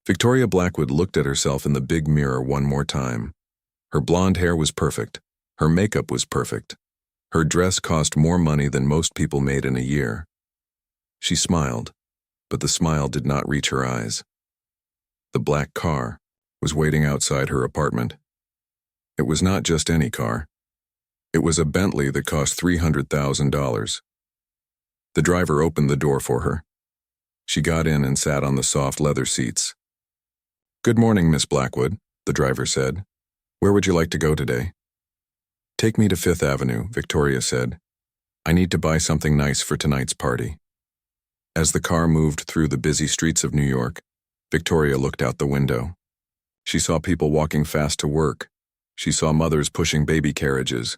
Victoria Blackwood looked at herself in the big mirror one more time. Her blonde hair was perfect. Her makeup was perfect. Her dress cost more money than most people made in a year. She smiled, but the smile did not reach her eyes. The black car was waiting outside her apartment. It was not just any car. It was a Bentley that cost $300,000. The driver opened the door for her. She got in and sat on the soft leather seats. "Good morning, Miss Blackwood," the driver said. "Where would you like to go today?" "Take me to Fifth Avenue," Victoria said. "I need to buy something nice for tonight's party." As the car moved through the busy streets of New York, Victoria looked out the window. She saw people walking fast to work. She saw mothers pushing baby carriages.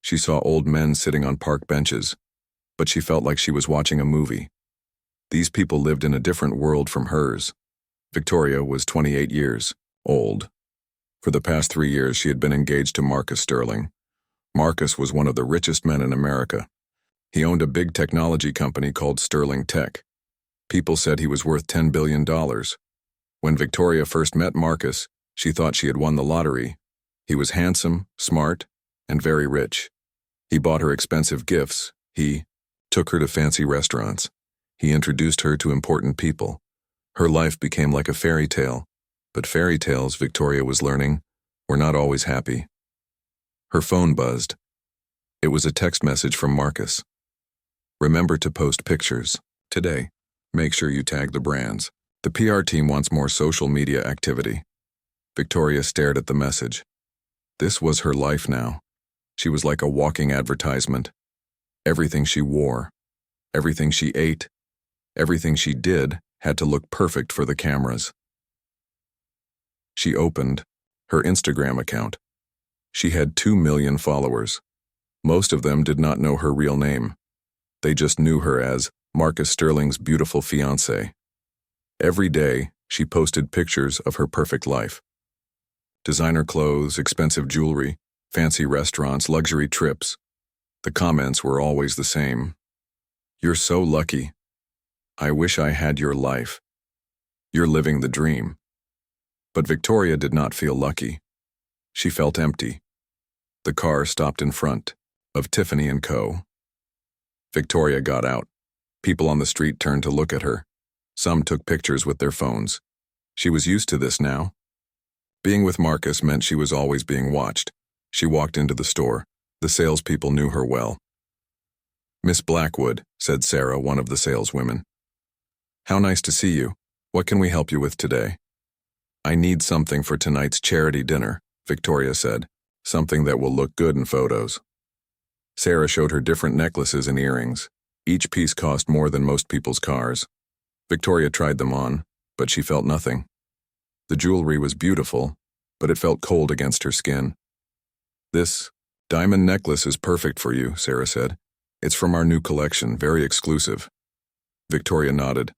She saw old men sitting on park benches. But she felt like she was watching a movie. These people lived in a different world from hers. Victoria was 28 years old. For the past 3 years, she had been engaged to Marcus Sterling. Marcus was one of the richest men in America. He owned a big technology company called Sterling Tech. People said he was worth $10 billion. When Victoria first met Marcus, she thought she had won the lottery. He was handsome, smart, and very rich. He bought her expensive gifts. He took her to fancy restaurants. He introduced her to important people. Her life became like a fairy tale, but fairy tales, Victoria was learning, were not always happy. Her phone buzzed. It was a text message from Marcus. "Remember to post pictures today. Make sure you tag the brands. The PR team wants more social media activity." Victoria stared at the message. This was her life now. She was like a walking advertisement. Everything she wore, everything she ate, everything she did had to look perfect for the cameras. She opened her Instagram account. She had 2 million followers. Most of them did not know her real name. They just knew her as Marcus Sterling's beautiful fiancé. Every day, she posted pictures of her perfect life. Designer clothes, expensive jewelry, fancy restaurants, luxury trips. The comments were always the same. "You're so lucky. I wish I had your life. You're living the dream." But Victoria did not feel lucky. She felt empty. The car stopped in front of Tiffany & Co. Victoria got out. People on the street turned to look at her. Some took pictures with their phones. She was used to this now. Being with Marcus meant she was always being watched. She walked into the store. The salespeople knew her well. "Miss Blackwood," said Sarah, one of the saleswomen. "How nice to see you. What can we help you with today?" "I need something for tonight's charity dinner," Victoria said. "Something that will look good in photos." Sarah showed her different necklaces and earrings. Each piece cost more than most people's cars. Victoria tried them on, but she felt nothing. The jewelry was beautiful, but it felt cold against her skin. "This diamond necklace is perfect for you," Sarah said. "It's from our new collection, very exclusive." Victoria nodded.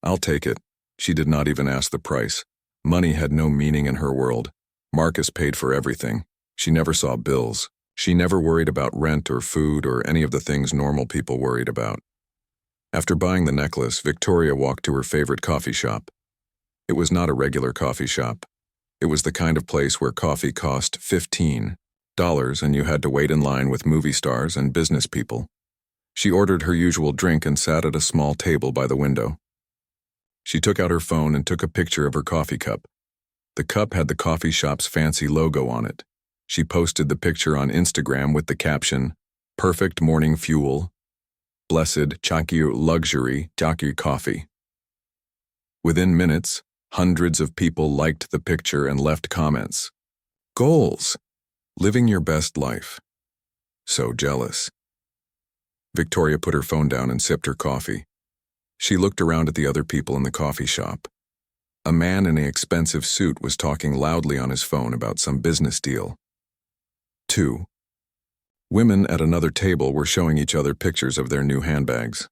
"I'll take it." She did not even ask the price. Money had no meaning in her world. Marcus paid for everything. She never saw bills. She never worried about rent or food or any of the things normal people worried about. After buying the necklace, Victoria walked to her favorite coffee shop. It was not a regular coffee shop. It was the kind of place where coffee cost $15 and you had to wait in line with movie stars and business people. She ordered her usual drink and sat at a small table by the window. She took out her phone and took a picture of her coffee cup. The cup had the coffee shop's fancy logo on it. She posted the picture on Instagram with the caption, "Perfect morning fuel. Blessed Chakir luxury Chakir coffee." Within minutes, hundreds of people liked the picture and left comments. "Goals. Living your best life. So jealous." Victoria put her phone down and sipped her coffee. She looked around at the other people in the coffee shop. A man in an expensive suit was talking loudly on his phone about some business deal. 2. Women at another table were showing each other pictures of their new handbags.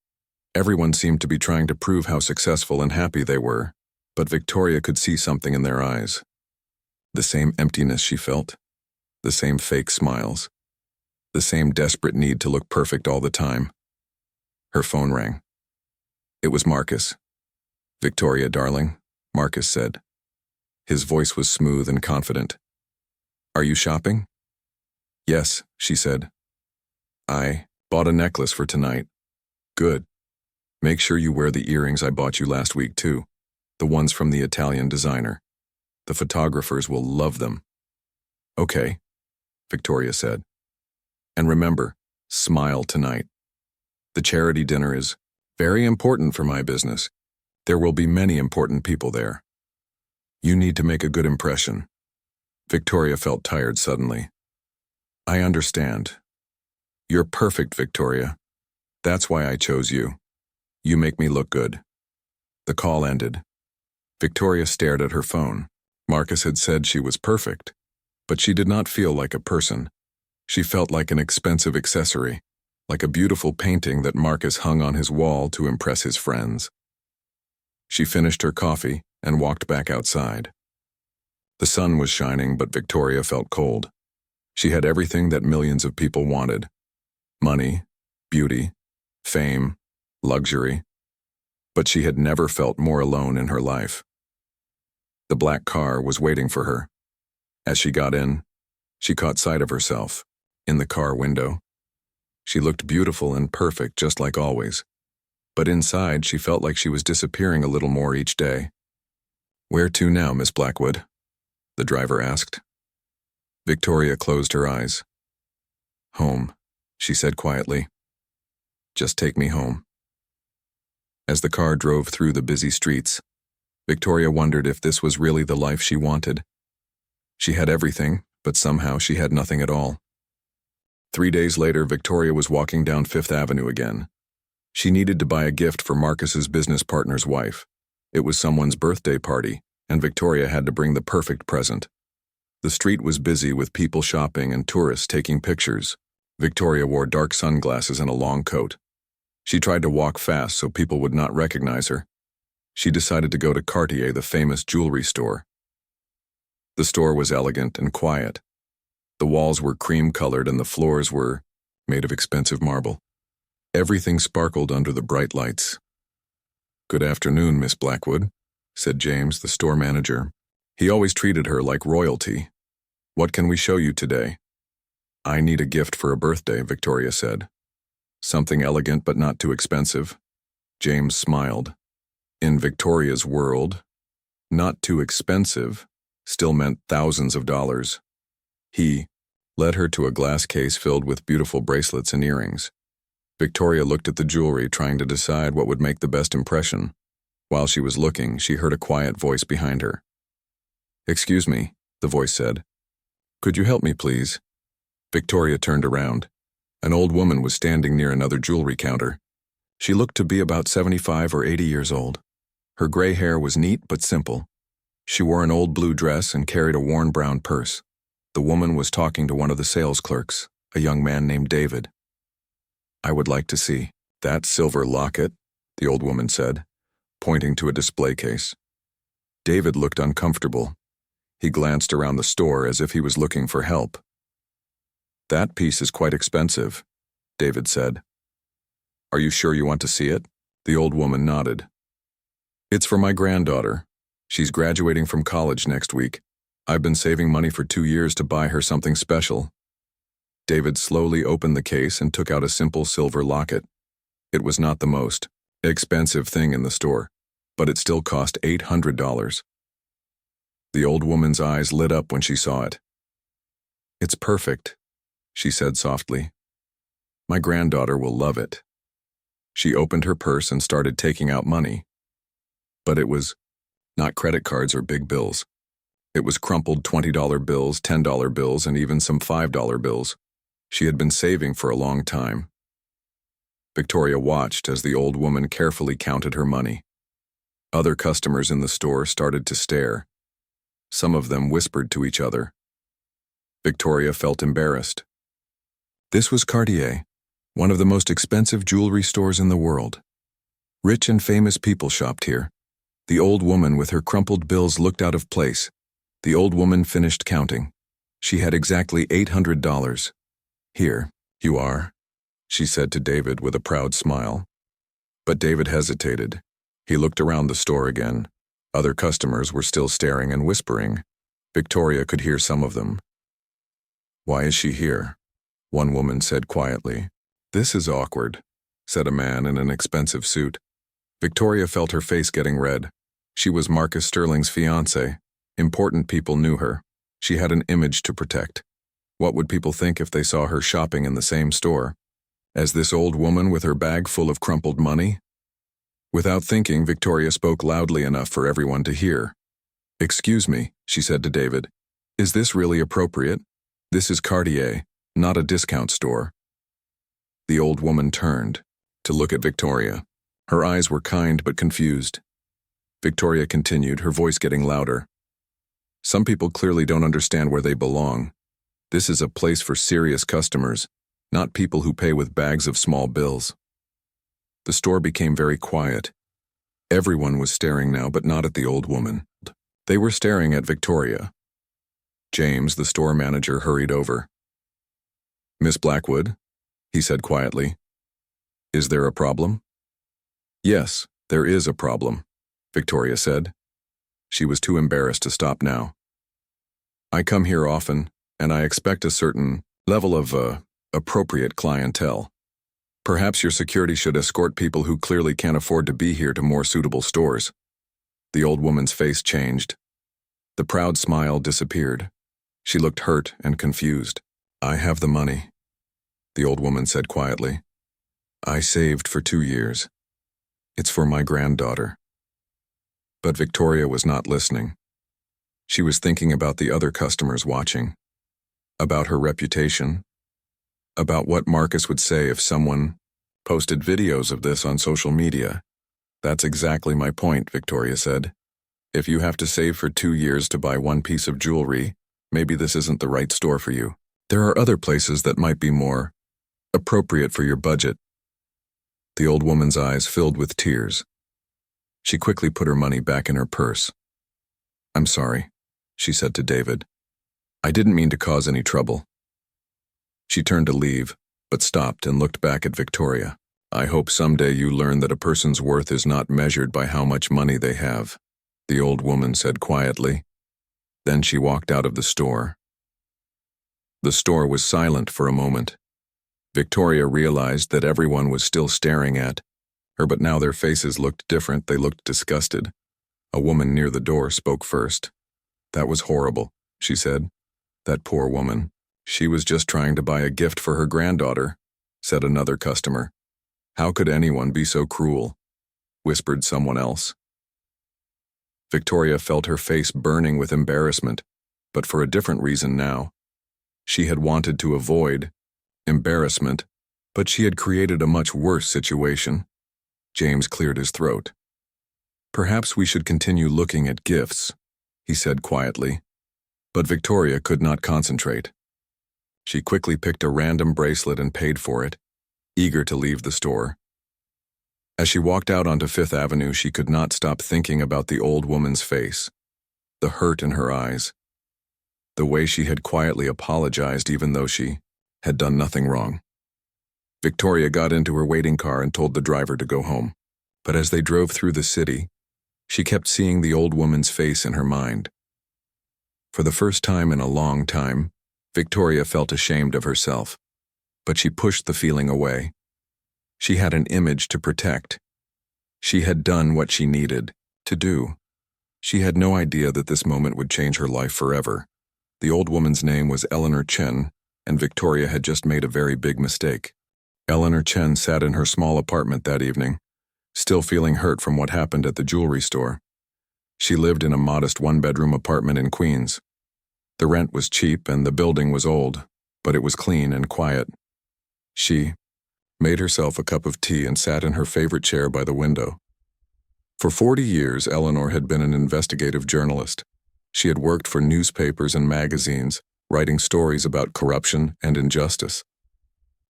Everyone seemed to be trying to prove how successful and happy they were, but Victoria could see something in their eyes. The same emptiness she felt, the same fake smiles, the same desperate need to look perfect all the time. Her phone rang. It was Marcus. "Victoria, darling," Marcus said. His voice was smooth and confident. "Are you shopping?" "Yes," she said. "I bought a necklace for tonight." "Good. Make sure you wear the earrings I bought you last week too, the ones from the Italian designer. The photographers will love them." "Okay," Victoria said. "And remember, smile tonight. The charity dinner is very important for my business. There will be many important people there. You need to make a good impression." Victoria felt tired suddenly. "I understand. You're perfect, Victoria. That's why I chose you. You make me look good." The call ended. Victoria stared at her phone. Marcus had said she was perfect, but she did not feel like a person. She felt like an expensive accessory, like a beautiful painting that Marcus hung on his wall to impress his friends. She finished her coffee and walked back outside. The sun was shining, but Victoria felt cold. She had everything that millions of people wanted: money, beauty, fame, luxury. But she had never felt more alone in her life. The black car was waiting for her. As she got in, she caught sight of herself in the car window. She looked beautiful and perfect, just like always. But inside, she felt like she was disappearing a little more each day. "Where to now, Miss Blackwood?" the driver asked. Victoria closed her eyes. "Home," she said quietly. "Just take me home." As the car drove through the busy streets, Victoria wondered if this was really the life she wanted. She had everything, but somehow she had nothing at all. 3 days later, Victoria was walking down Fifth Avenue again. She needed to buy a gift for Marcus's business partner's wife. It was someone's birthday party, and Victoria had to bring the perfect present. The street was busy with people shopping and tourists taking pictures. Victoria wore dark sunglasses and a long coat. She tried to walk fast so people would not recognize her. She decided to go to Cartier, the famous jewelry store. The store was elegant and quiet. The walls were cream-colored and the floors were made of expensive marble. Everything sparkled under the bright lights. "Good afternoon, Miss Blackwood," said James, the store manager. He always treated her like royalty. "What can we show you today?" "I need a gift for a birthday," Victoria said. "Something elegant but not too expensive." James smiled. In Victoria's world, not too expensive still meant thousands of dollars. He led her to a glass case filled with beautiful bracelets and earrings. Victoria looked at the jewelry, trying to decide what would make the best impression. While she was looking, she heard a quiet voice behind her. "Excuse me," the voice said. "Could you help me, please?" Victoria turned around. An old woman was standing near another jewelry counter. She looked to be about 75 or 80 years old. Her gray hair was neat but simple. She wore an old blue dress and carried a worn brown purse. The woman was talking to one of the sales clerks, a young man named David. "I would like to see that silver locket," the old woman said, pointing to a display case. David looked uncomfortable. He glanced around the store as if he was looking for help. "That piece is quite expensive," David said. "Are you sure you want to see it?" The old woman nodded. "It's for my granddaughter. She's graduating from college next week. I've been saving money for 2 years to buy her something special." David slowly opened the case and took out a simple silver locket. It was not the most expensive thing in the store, but it still cost $800. The old woman's eyes lit up when she saw it. "It's perfect," she said softly. "My granddaughter will love it." She opened her purse and started taking out money. But it was not credit cards or big bills. It was crumpled $20 bills, $10 bills, and even some $5 bills. She had been saving for a long time. Victoria watched as the old woman carefully counted her money. Other customers in the store started to stare. Some of them whispered to each other. Victoria felt embarrassed. This was Cartier, one of the most expensive jewelry stores in the world. Rich and famous people shopped here. The old woman with her crumpled bills looked out of place. The old woman finished counting. She had exactly $800. "Here, you are," she said to David with a proud smile. But David hesitated. He looked around the store again. Other customers were still staring and whispering. Victoria could hear some of them. "Why is she here?" one woman said quietly. "This is awkward," said a man in an expensive suit. Victoria felt her face getting red. She was Marcus Sterling's fiancé. Important people knew her. She had an image to protect. What would people think if they saw her shopping in the same store as this old woman with her bag full of crumpled money? Without thinking, Victoria spoke loudly enough for everyone to hear. "Excuse me," she said to David. "Is this really appropriate? This is Cartier, not a discount store." The old woman turned to look at Victoria. Her eyes were kind but confused. Victoria continued, her voice getting louder. "Some people clearly don't understand where they belong. This is a place for serious customers, not people who pay with bags of small bills." The store became very quiet. Everyone was staring now, but not at the old woman. They were staring at Victoria. James, the store manager, hurried over. "Miss Blackwood," he said quietly, "is there a problem?" "Yes, there is a problem," Victoria said. She was too embarrassed to stop now. "I come here often, and I expect a certain level of, appropriate clientele. Perhaps your security should escort people who clearly can't afford to be here to more suitable stores." The old woman's face changed. The proud smile disappeared. She looked hurt and confused. "I have the money," the old woman said quietly. "I saved for 2 years. It's for my granddaughter." But Victoria was not listening. She was thinking about the other customers watching, about her reputation, about what Marcus would say if someone posted videos of this on social media. "That's exactly my point," Victoria said. "If you have to save for 2 years to buy one piece of jewelry, maybe this isn't the right store for you. There are other places that might be more appropriate for your budget." The old woman's eyes filled with tears. She quickly put her money back in her purse. "I'm sorry," she said to David. "I didn't mean to cause any trouble." She turned to leave, but stopped and looked back at Victoria. "I hope someday you learn that a person's worth is not measured by how much money they have," the old woman said quietly. Then she walked out of the store. The store was silent for a moment. Victoria realized that everyone was still staring at her, but now their faces looked different. They looked disgusted. A woman near the door spoke first. "That was horrible," she said. "That poor woman. She was just trying to buy a gift for her granddaughter," said another customer. "How could anyone be so cruel?" whispered someone else. Victoria felt her face burning with embarrassment, but for a different reason now. She had wanted to avoid embarrassment, but she had created a much worse situation. James cleared his throat. "Perhaps we should continue looking at gifts," he said quietly. But Victoria could not concentrate. She quickly picked a random bracelet and paid for it, eager to leave the store. As she walked out onto Fifth Avenue, she could not stop thinking about the old woman's face, the hurt in her eyes, the way she had quietly apologized even though she had done nothing wrong. Victoria got into her waiting car and told the driver to go home. But as they drove through the city, she kept seeing the old woman's face in her mind. For the first time in a long time, Victoria felt ashamed of herself, but she pushed the feeling away. She had an image to protect. She had done what she needed to do. She had no idea that this moment would change her life forever. The old woman's name was Eleanor Chen, and Victoria had just made a very big mistake. Eleanor Chen sat in her small apartment that evening, still feeling hurt from what happened at the jewelry store. She lived in a modest one-bedroom apartment in Queens. The rent was cheap and the building was old, but it was clean and quiet. She made herself a cup of tea and sat in her favorite chair by the window. For 40 years, Eleanor had been an investigative journalist. She had worked for newspapers and magazines, writing stories about corruption and injustice.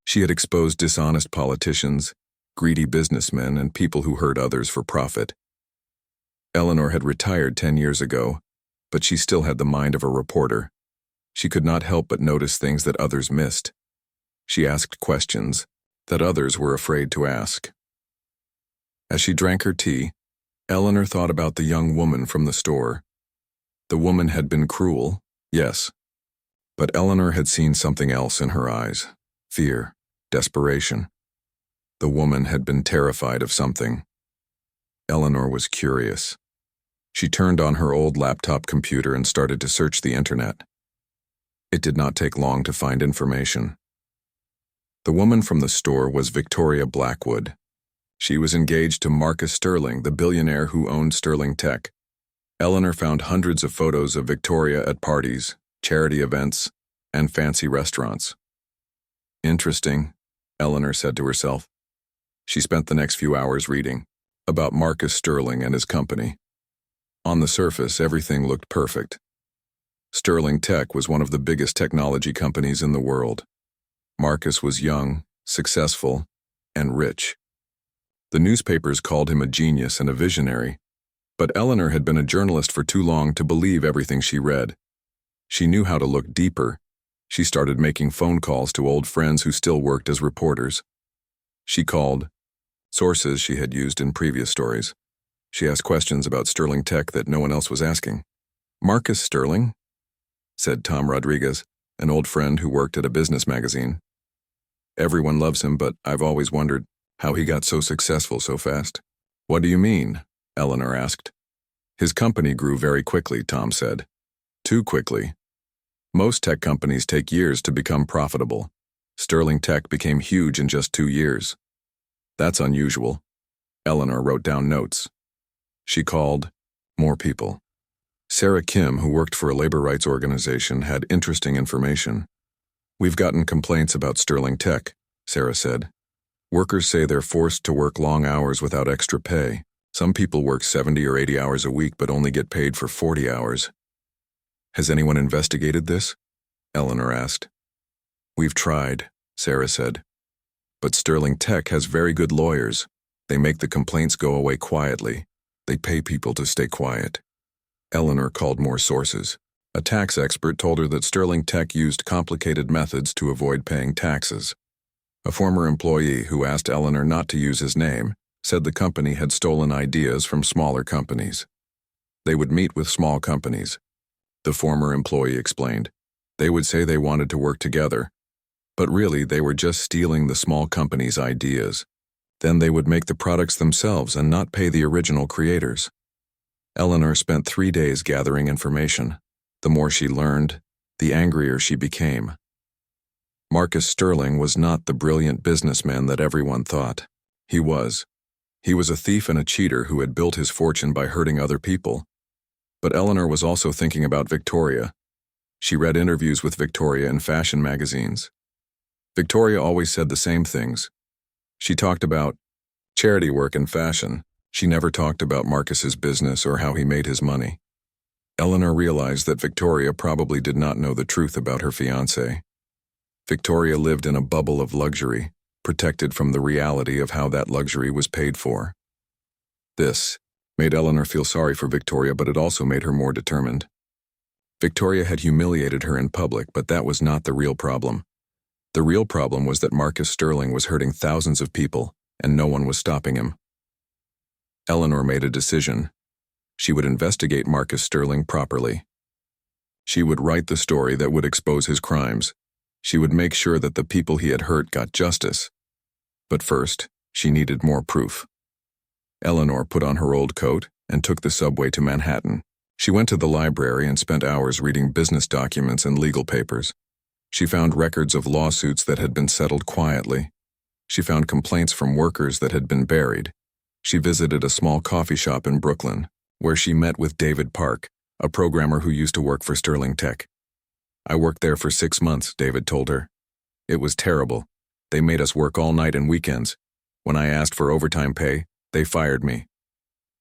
She had exposed dishonest politicians, greedy businessmen, and people who hurt others for profit. Eleanor had retired 10 years ago, but she still had the mind of a reporter. She could not help but notice things that others missed. She asked questions that others were afraid to ask. As she drank her tea, Eleanor thought about the young woman from the store. The woman had been cruel, yes, but Eleanor had seen something else in her eyes: fear, desperation. The woman had been terrified of something. Eleanor was curious. She turned on her old laptop computer and started to search the internet. It did not take long to find information. The woman from the store was Victoria Blackwood. She was engaged to Marcus Sterling, the billionaire who owned Sterling Tech. Eleanor found hundreds of photos of Victoria at parties, charity events, and fancy restaurants. Interesting, Eleanor said to herself. She spent the next few hours reading about Marcus Sterling and his company. On the surface, everything looked perfect. Sterling Tech was one of the biggest technology companies in the world. Marcus was young, successful, and rich. The newspapers called him a genius and a visionary, but Eleanor had been a journalist for too long to believe everything she read. She knew how to look deeper. She started making phone calls to old friends who still worked as reporters. She called sources she had used in previous stories. She asked questions about Sterling Tech that no one else was asking. "Marcus Sterling?" said Tom Rodriguez, an old friend who worked at a business magazine. "Everyone loves him, but I've always wondered how he got so successful so fast." "What do you mean?" Eleanor asked. "His company grew very quickly," Tom said. "Too quickly. Most tech companies take years to become profitable. Sterling Tech became huge in just 2 years. That's unusual." Eleanor wrote down notes. She called more people. Sarah Kim, who worked for a labor rights organization, had interesting information. "We've gotten complaints about Sterling Tech," Sarah said. "Workers say they're forced to work long hours without extra pay. Some people work 70 or 80 hours a week but only get paid for 40 hours. "Has anyone investigated this?" Eleanor asked. "We've tried," Sarah said. "But Sterling Tech has very good lawyers. They make the complaints go away quietly. They pay people to stay quiet." Eleanor called more sources. A tax expert told her that Sterling Tech used complicated methods to avoid paying taxes. A former employee who asked Eleanor not to use his name said the company had stolen ideas from smaller companies. They would meet with small companies. The former employee explained. They would say they wanted to work together, but really they were just stealing the small company's ideas. Then they would make the products themselves and not pay the original creators. Eleanor spent 3 days gathering information. The more she learned, the angrier she became. Marcus Sterling was not the brilliant businessman that everyone thought. He was. He was a thief and a cheater who had built his fortune by hurting other people. But Eleanor was also thinking about Victoria. She read interviews with Victoria in fashion magazines. Victoria always said the same things. She talked about charity work and fashion. She never talked about Marcus's business or how he made his money. Eleanor realized that Victoria probably did not know the truth about her fiancé. Victoria lived in a bubble of luxury, protected from the reality of how that luxury was paid for. This made Eleanor feel sorry for Victoria, but it also made her more determined. Victoria had humiliated her in public, but that was not the real problem. The real problem was that Marcus Sterling was hurting thousands of people, and no one was stopping him. Eleanor made a decision. She would investigate Marcus Sterling properly. She would write the story that would expose his crimes. She would make sure that the people he had hurt got justice. But first, she needed more proof. Eleanor put on her old coat and took the subway to Manhattan. She went to the library and spent hours reading business documents and legal papers. She found records of lawsuits that had been settled quietly. She found complaints from workers that had been buried. She visited a small coffee shop in Brooklyn, where she met with David Park, a programmer who used to work for Sterling Tech. "I worked there for 6 months," David told her. "It was terrible. They made us work all night and weekends. When I asked for overtime pay, they fired me."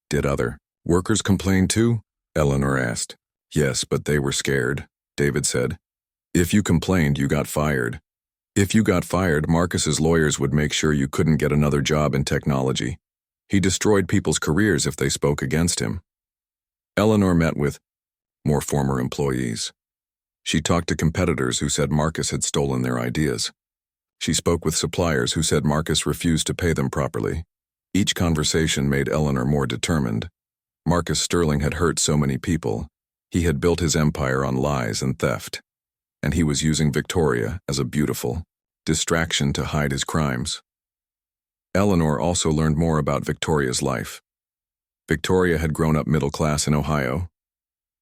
"Did other workers complain too?" Eleanor asked. "Yes, but they were scared," David said. "If you complained, you got fired. If you got fired, Marcus's lawyers would make sure you couldn't get another job in technology. He destroyed people's careers if they spoke against him." Eleanor met with more former employees. She talked to competitors who said Marcus had stolen their ideas. She spoke with suppliers who said Marcus refused to pay them properly. Each conversation made Eleanor more determined. Marcus Sterling had hurt so many people. He had built his empire on lies and theft, and he was using Victoria as a beautiful distraction to hide his crimes. Eleanor also learned more about Victoria's life. Victoria had grown up middle class in Ohio.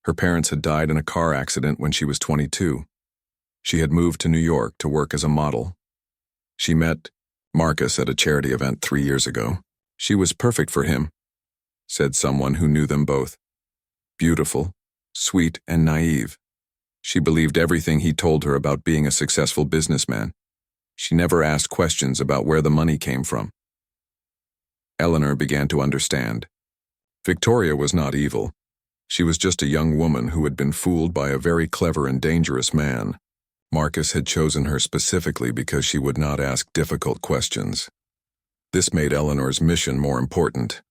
Her parents had died in a car accident when she was 22. She had moved to New York to work as a model. She met Marcus at a charity event 3 years ago. She was perfect for him, said someone who knew them both. Beautiful, sweet, and naive. She believed everything he told her about being a successful businessman. She never asked questions about where the money came from. Eleanor began to understand. Victoria was not evil. She was just a young woman who had been fooled by a very clever and dangerous man. Marcus had chosen her specifically because she would not ask difficult questions. This made Eleanor's mission more important.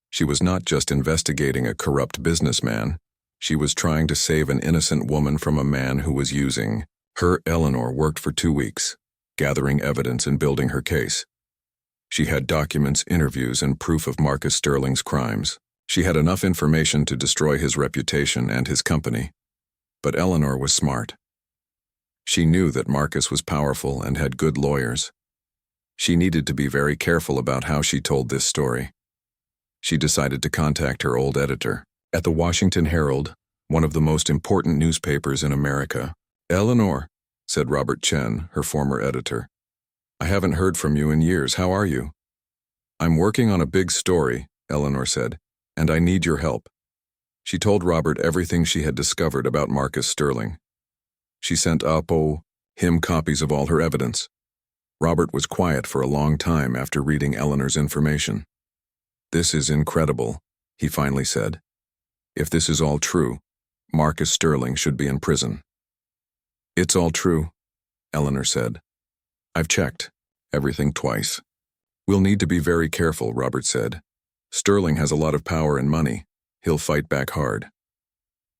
She was not just investigating a corrupt businessman. She was trying to save an innocent woman from a man who was using her. Eleanor worked for 2 weeks, gathering evidence and building her case. She had documents, interviews, and proof of Marcus Sterling's crimes. She had enough information to destroy his reputation and his company. But Eleanor was smart. She knew that Marcus was powerful and had good lawyers. She needed to be very careful about how she told this story. She decided to contact her old editor at the Washington Herald, one of the most important newspapers in America. "Eleanor," said Robert Chen, her former editor. "I haven't heard from you in years. How are you?" "I'm working on a big story," Eleanor said, "and I need your help." She told Robert everything she had discovered about Marcus Sterling. She sent him copies of all her evidence. Robert was quiet for a long time after reading Eleanor's information. "This is incredible," he finally said. "If this is all true, Marcus Sterling should be in prison." "It's all true," Eleanor said. "I've checked everything twice." "We'll need to be very careful," Robert said. "Sterling has a lot of power and money. He'll fight back hard."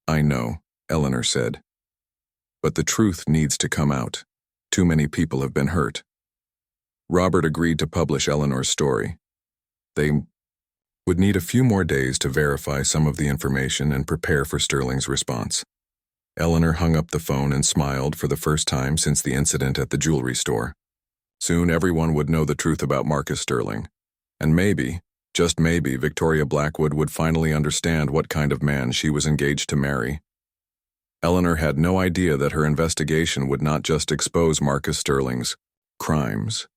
"I know," Eleanor said. "But the truth needs to come out. Too many people have been hurt." Robert agreed to publish Eleanor's story. They would need a few more days to verify some of the information and prepare for Sterling's response. Eleanor hung up the phone and smiled for the first time since the incident at the jewelry store. Soon everyone would know the truth about Marcus Sterling. And maybe, just maybe, Victoria Blackwood would finally understand what kind of man she was engaged to marry. Eleanor had no idea that her investigation would not just expose Marcus Sterling's crimes.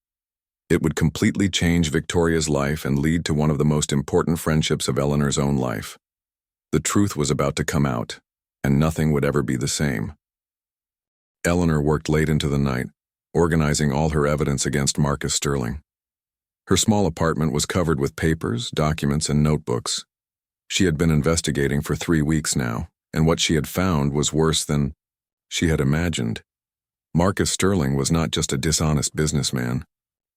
It would completely change Victoria's life and lead to one of the most important friendships of Eleanor's own life. The truth was about to come out, and nothing would ever be the same. Eleanor worked late into the night, organizing all her evidence against Marcus Sterling. Her small apartment was covered with papers, documents, and notebooks. She had been investigating for 3 weeks now, and what she had found was worse than she had imagined. Marcus Sterling was not just a dishonest businessman.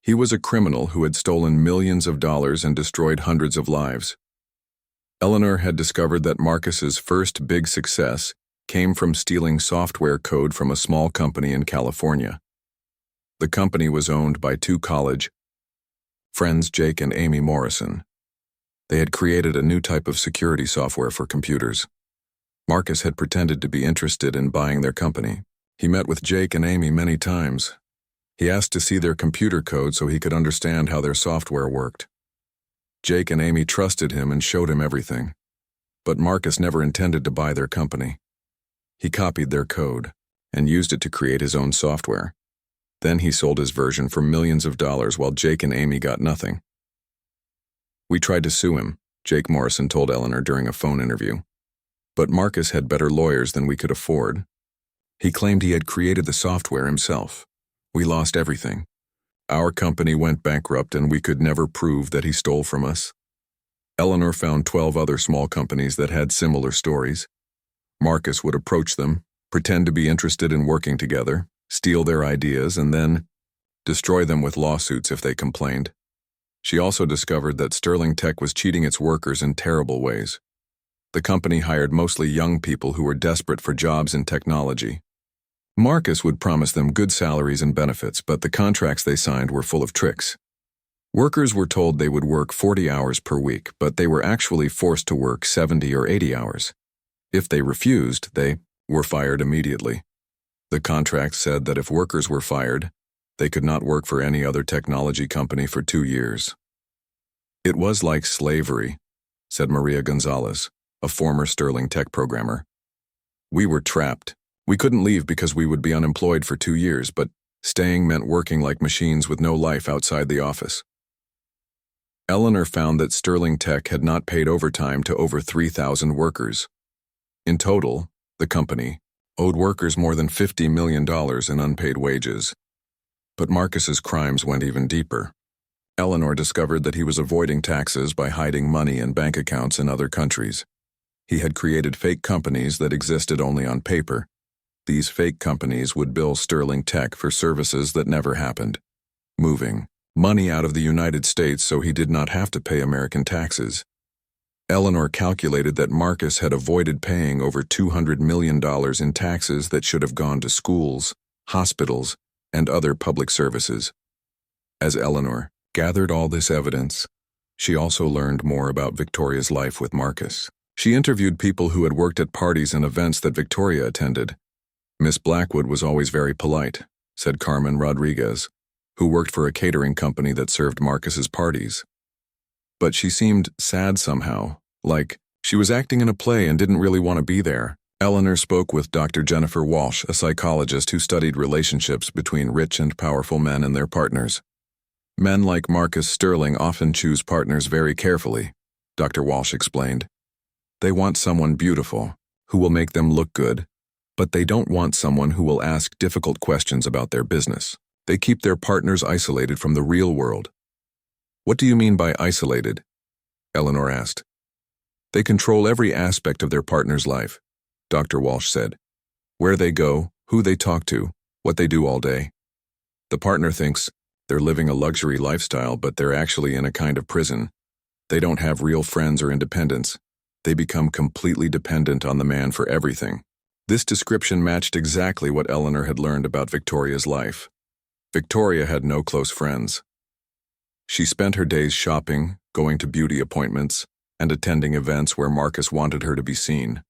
He was a criminal who had stolen millions of dollars and destroyed hundreds of lives. Eleanor had discovered that Marcus's first big success came from stealing software code from a small company in California. The company was owned by 2 college friends, Jake and Amy Morrison. They had created a new type of security software for computers. Marcus had pretended to be interested in buying their company. He met with Jake and Amy many times. He asked to see their computer code so he could understand how their software worked. Jake and Amy trusted him and showed him everything. But Marcus never intended to buy their company. He copied their code and used it to create his own software. Then he sold his version for millions of dollars while Jake and Amy got nothing. "We tried to sue him," Jake Morrison told Eleanor during a phone interview. "But Marcus had better lawyers than we could afford. He claimed he had created the software himself. We lost everything. Our company went bankrupt and we could never prove that he stole from us." Eleanor found 12 other small companies that had similar stories. Marcus would approach them, pretend to be interested in working together, steal their ideas, and then destroy them with lawsuits if they complained. She also discovered that Sterling Tech was cheating its workers in terrible ways. The company hired mostly young people who were desperate for jobs in technology. Marcus would promise them good salaries and benefits, but the contracts they signed were full of tricks. Workers were told they would work 40 hours per week, but they were actually forced to work 70 or 80 hours. If they refused, they were fired immediately. The contract said that if workers were fired, they could not work for any other technology company for 2 years. It was like slavery, said Maria Gonzalez, a former Sterling Tech programmer. We were trapped. We couldn't leave because we would be unemployed for 2 years, but staying meant working like machines with no life outside the office. Eleanor found that Sterling Tech had not paid overtime to over 3,000 workers. In total, the company owed workers more than $50 million in unpaid wages. But Marcus's crimes went even deeper. Eleanor discovered that he was avoiding taxes by hiding money in bank accounts in other countries. He had created fake companies that existed only on paper. These fake companies would bill Sterling Tech for services that never happened, moving money out of the United States so he did not have to pay American taxes. Eleanor calculated that Marcus had avoided paying over $200 million in taxes that should have gone to schools, hospitals, and other public services. As Eleanor gathered all this evidence, she also learned more about Victoria's life with Marcus. She interviewed people who had worked at parties and events that Victoria attended. Miss Blackwood was always very polite, said Carmen Rodriguez, who worked for a catering company that served Marcus's parties. But she seemed sad somehow, like she was acting in a play and didn't really want to be there. Eleanor spoke with Dr. Jennifer Walsh, a psychologist who studied relationships between rich and powerful men and their partners. Men like Marcus Sterling often choose partners very carefully, Dr. Walsh explained. They want someone beautiful, who will make them look good, but they don't want someone who will ask difficult questions about their business. They keep their partners isolated from the real world. What do you mean by isolated? Eleanor asked. They control every aspect of their partner's life, Dr. Walsh said. Where they go, who they talk to, what they do all day. The partner thinks they're living a luxury lifestyle, but they're actually in a kind of prison. They don't have real friends or independence. They become completely dependent on the man for everything. This description matched exactly what Eleanor had learned about Victoria's life. Victoria had no close friends. She spent her days shopping, going to beauty appointments, and attending events where Marcus wanted her to be seen.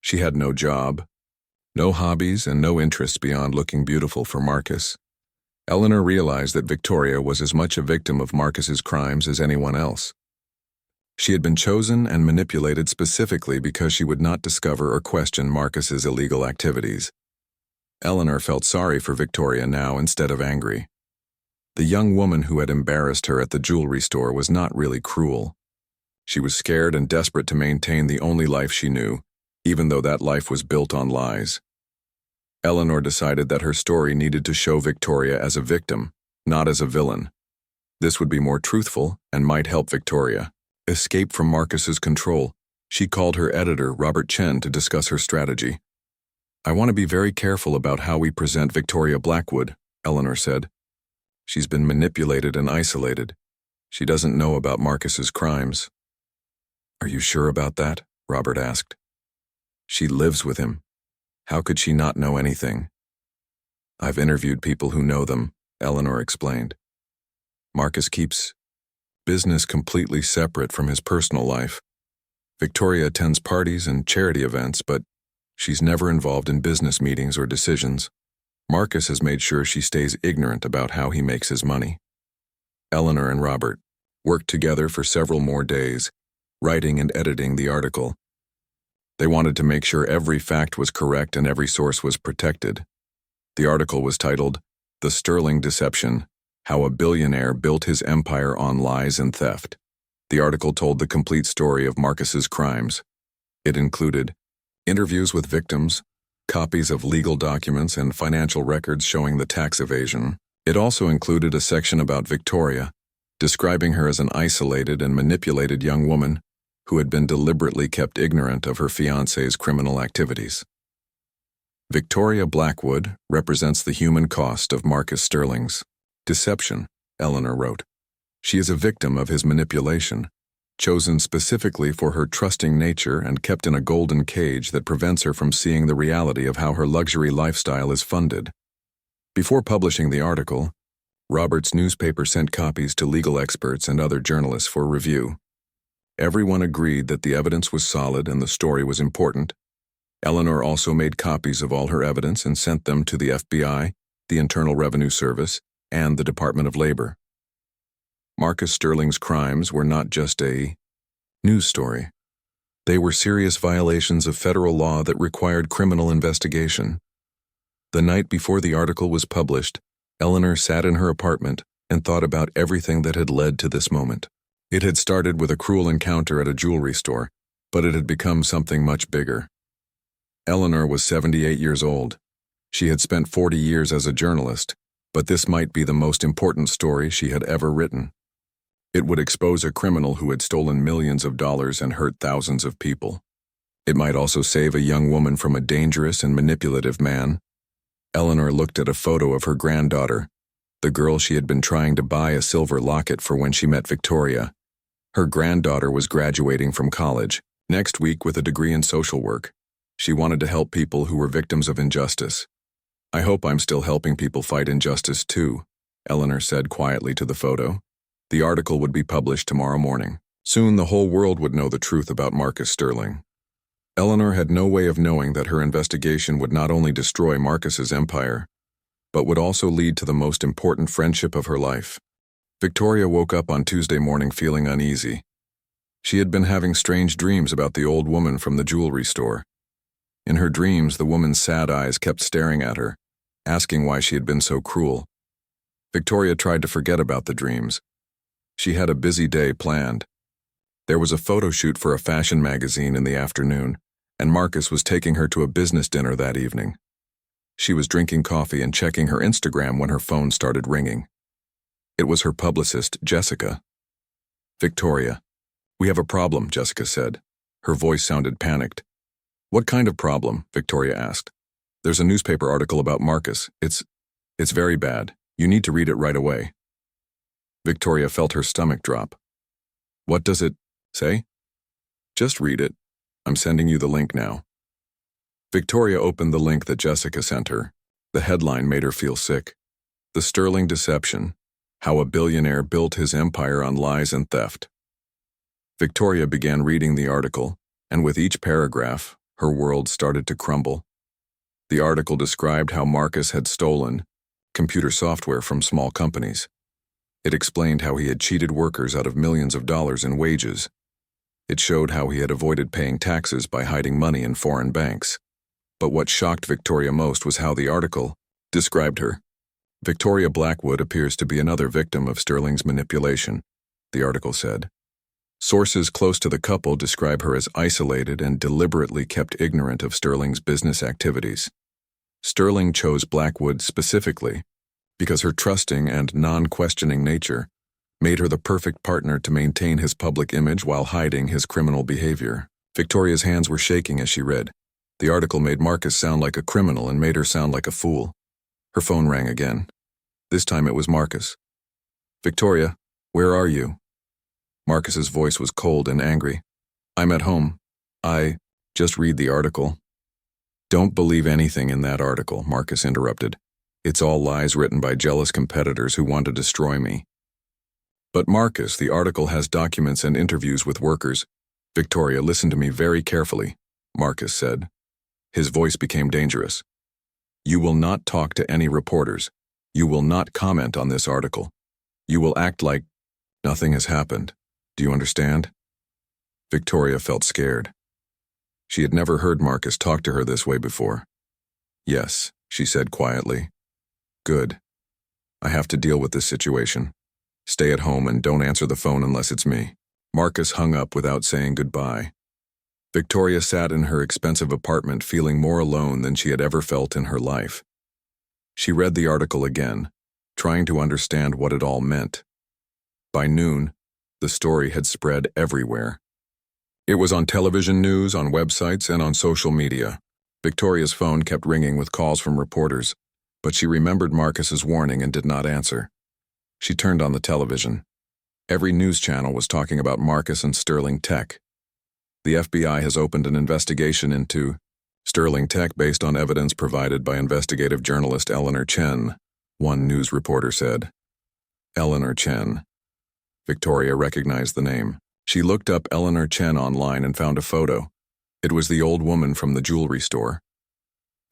She had no job, no hobbies, and no interests beyond looking beautiful for Marcus. Eleanor realized that Victoria was as much a victim of Marcus's crimes as anyone else. She had been chosen and manipulated specifically because she would not discover or question Marcus's illegal activities. Eleanor felt sorry for Victoria now instead of angry. The young woman who had embarrassed her at the jewelry store was not really cruel. She was scared and desperate to maintain the only life she knew, even though that life was built on lies. Eleanor decided that her story needed to show Victoria as a victim, not as a villain. This would be more truthful and might help Victoria escape from Marcus's control. She called her editor, Robert Chen, to discuss her strategy. I want to be very careful about how we present Victoria Blackwood, Eleanor said. She's been manipulated and isolated. She doesn't know about Marcus's crimes. Are you sure about that? Robert asked. She lives with him. How could she not know anything? I've interviewed people who know them, Eleanor explained. Marcus keeps business completely separate from his personal life. Victoria attends parties and charity events, but she's never involved in business meetings or decisions. Marcus has made sure she stays ignorant about how he makes his money. Eleanor and Robert worked together for several more days, writing and editing the article. They wanted to make sure every fact was correct and every source was protected. The article was titled, "The Sterling Deception: How a Billionaire Built His Empire on Lies and Theft." The article told the complete story of Marcus's crimes. It included interviews with victims, copies of legal documents, and financial records showing the tax evasion. It also included a section about Victoria, describing her as an isolated and manipulated young woman who had been deliberately kept ignorant of her fiancé's criminal activities. Victoria Blackwood represents the human cost of Marcus Sterling's deception, Eleanor wrote. She is a victim of his manipulation, chosen specifically for her trusting nature and kept in a golden cage that prevents her from seeing the reality of how her luxury lifestyle is funded. Before publishing the article, Robert's newspaper sent copies to legal experts and other journalists for review. Everyone agreed that the evidence was solid and the story was important. Eleanor also made copies of all her evidence and sent them to the FBI, the Internal Revenue Service, and the Department of Labor. Marcus Sterling's crimes were not just a news story. They were serious violations of federal law that required criminal investigation. The night before the article was published, Eleanor sat in her apartment and thought about everything that had led to this moment. It had started with a cruel encounter at a jewelry store, but it had become something much bigger. Eleanor was 78 years old. She had spent 40 years as a journalist, but this might be the most important story she had ever written. It would expose a criminal who had stolen millions of dollars and hurt thousands of people. It might also save a young woman from a dangerous and manipulative man. Eleanor looked at a photo of her granddaughter, the girl she had been trying to buy a silver locket for when she met Victoria. Her granddaughter was graduating from college next week with a degree in social work. She wanted to help people who were victims of injustice. "I hope I'm still helping people fight injustice too," Eleanor said quietly to the photo. The article would be published tomorrow morning. Soon the whole world would know the truth about Marcus Sterling. Eleanor had no way of knowing that her investigation would not only destroy Marcus's empire, but would also lead to the most important friendship of her life. Victoria woke up on Tuesday morning feeling uneasy. She had been having strange dreams about the old woman from the jewelry store. In her dreams, the woman's sad eyes kept staring at her, asking why she had been so cruel. Victoria tried to forget about the dreams. She had a busy day planned. There was a photo shoot for a fashion magazine in the afternoon, and Marcus was taking her to a business dinner that evening. She was drinking coffee and checking her Instagram when her phone started ringing. It was her publicist, Jessica. "Victoria, we have a problem," Jessica said. Her voice sounded panicked. "What kind of problem?" Victoria asked. "There's a newspaper article about Marcus. It's very bad. You need to read it right away." Victoria felt her stomach drop. "What does it say?" "Just read it. I'm sending you the link now." Victoria opened the link that Jessica sent her. The headline made her feel sick. "The Sterling Deception: How a Billionaire Built His Empire on Lies and Theft." Victoria began reading the article, and with each paragraph, her world started to crumble. The article described how Marcus had stolen computer software from small companies. It explained how he had cheated workers out of millions of dollars in wages. It showed how he had avoided paying taxes by hiding money in foreign banks. But what shocked Victoria most was how the article described her. "Victoria Blackwood appears to be another victim of Sterling's manipulation," the article said. Sources close to the couple describe her as isolated and deliberately kept ignorant of Sterling's business activities. Sterling chose Blackwood specifically because her trusting and non-questioning nature made her the perfect partner to maintain his public image while hiding his criminal behavior. Victoria's hands were shaking as she read. The article made Marcus sound like a criminal and made her sound like a fool. Her phone rang again. This time it was Marcus. "Victoria, where are you?" Marcus's voice was cold and angry. "I'm at home. Just read the article." "Don't believe anything in that article," Marcus interrupted. "It's all lies written by jealous competitors who want to destroy me." "But Marcus, the article has documents and interviews with workers." "Victoria, listen to me very carefully," Marcus said. His voice became dangerous. "You will not talk to any reporters. You will not comment on this article. You will act like nothing has happened. Do you understand?" Victoria felt scared. She had never heard Marcus talk to her this way before. "Yes," she said quietly. "Good. I have to deal with this situation. Stay at home and don't answer the phone unless it's me." Marcus hung up without saying goodbye. Victoria sat in her expensive apartment feeling more alone than she had ever felt in her life. She read the article again, trying to understand what it all meant. By noon, the story had spread everywhere. It was on television news, on websites, and on social media. Victoria's phone kept ringing with calls from reporters, but she remembered Marcus's warning and did not answer. She turned on the television. Every news channel was talking about Marcus and Sterling Tech. "The FBI has opened an investigation into Sterling Tech based on evidence provided by investigative journalist Eleanor Chen," one news reporter said. Eleanor Chen. Victoria recognized the name. She looked up Eleanor Chen online and found a photo. It was the old woman from the jewelry store.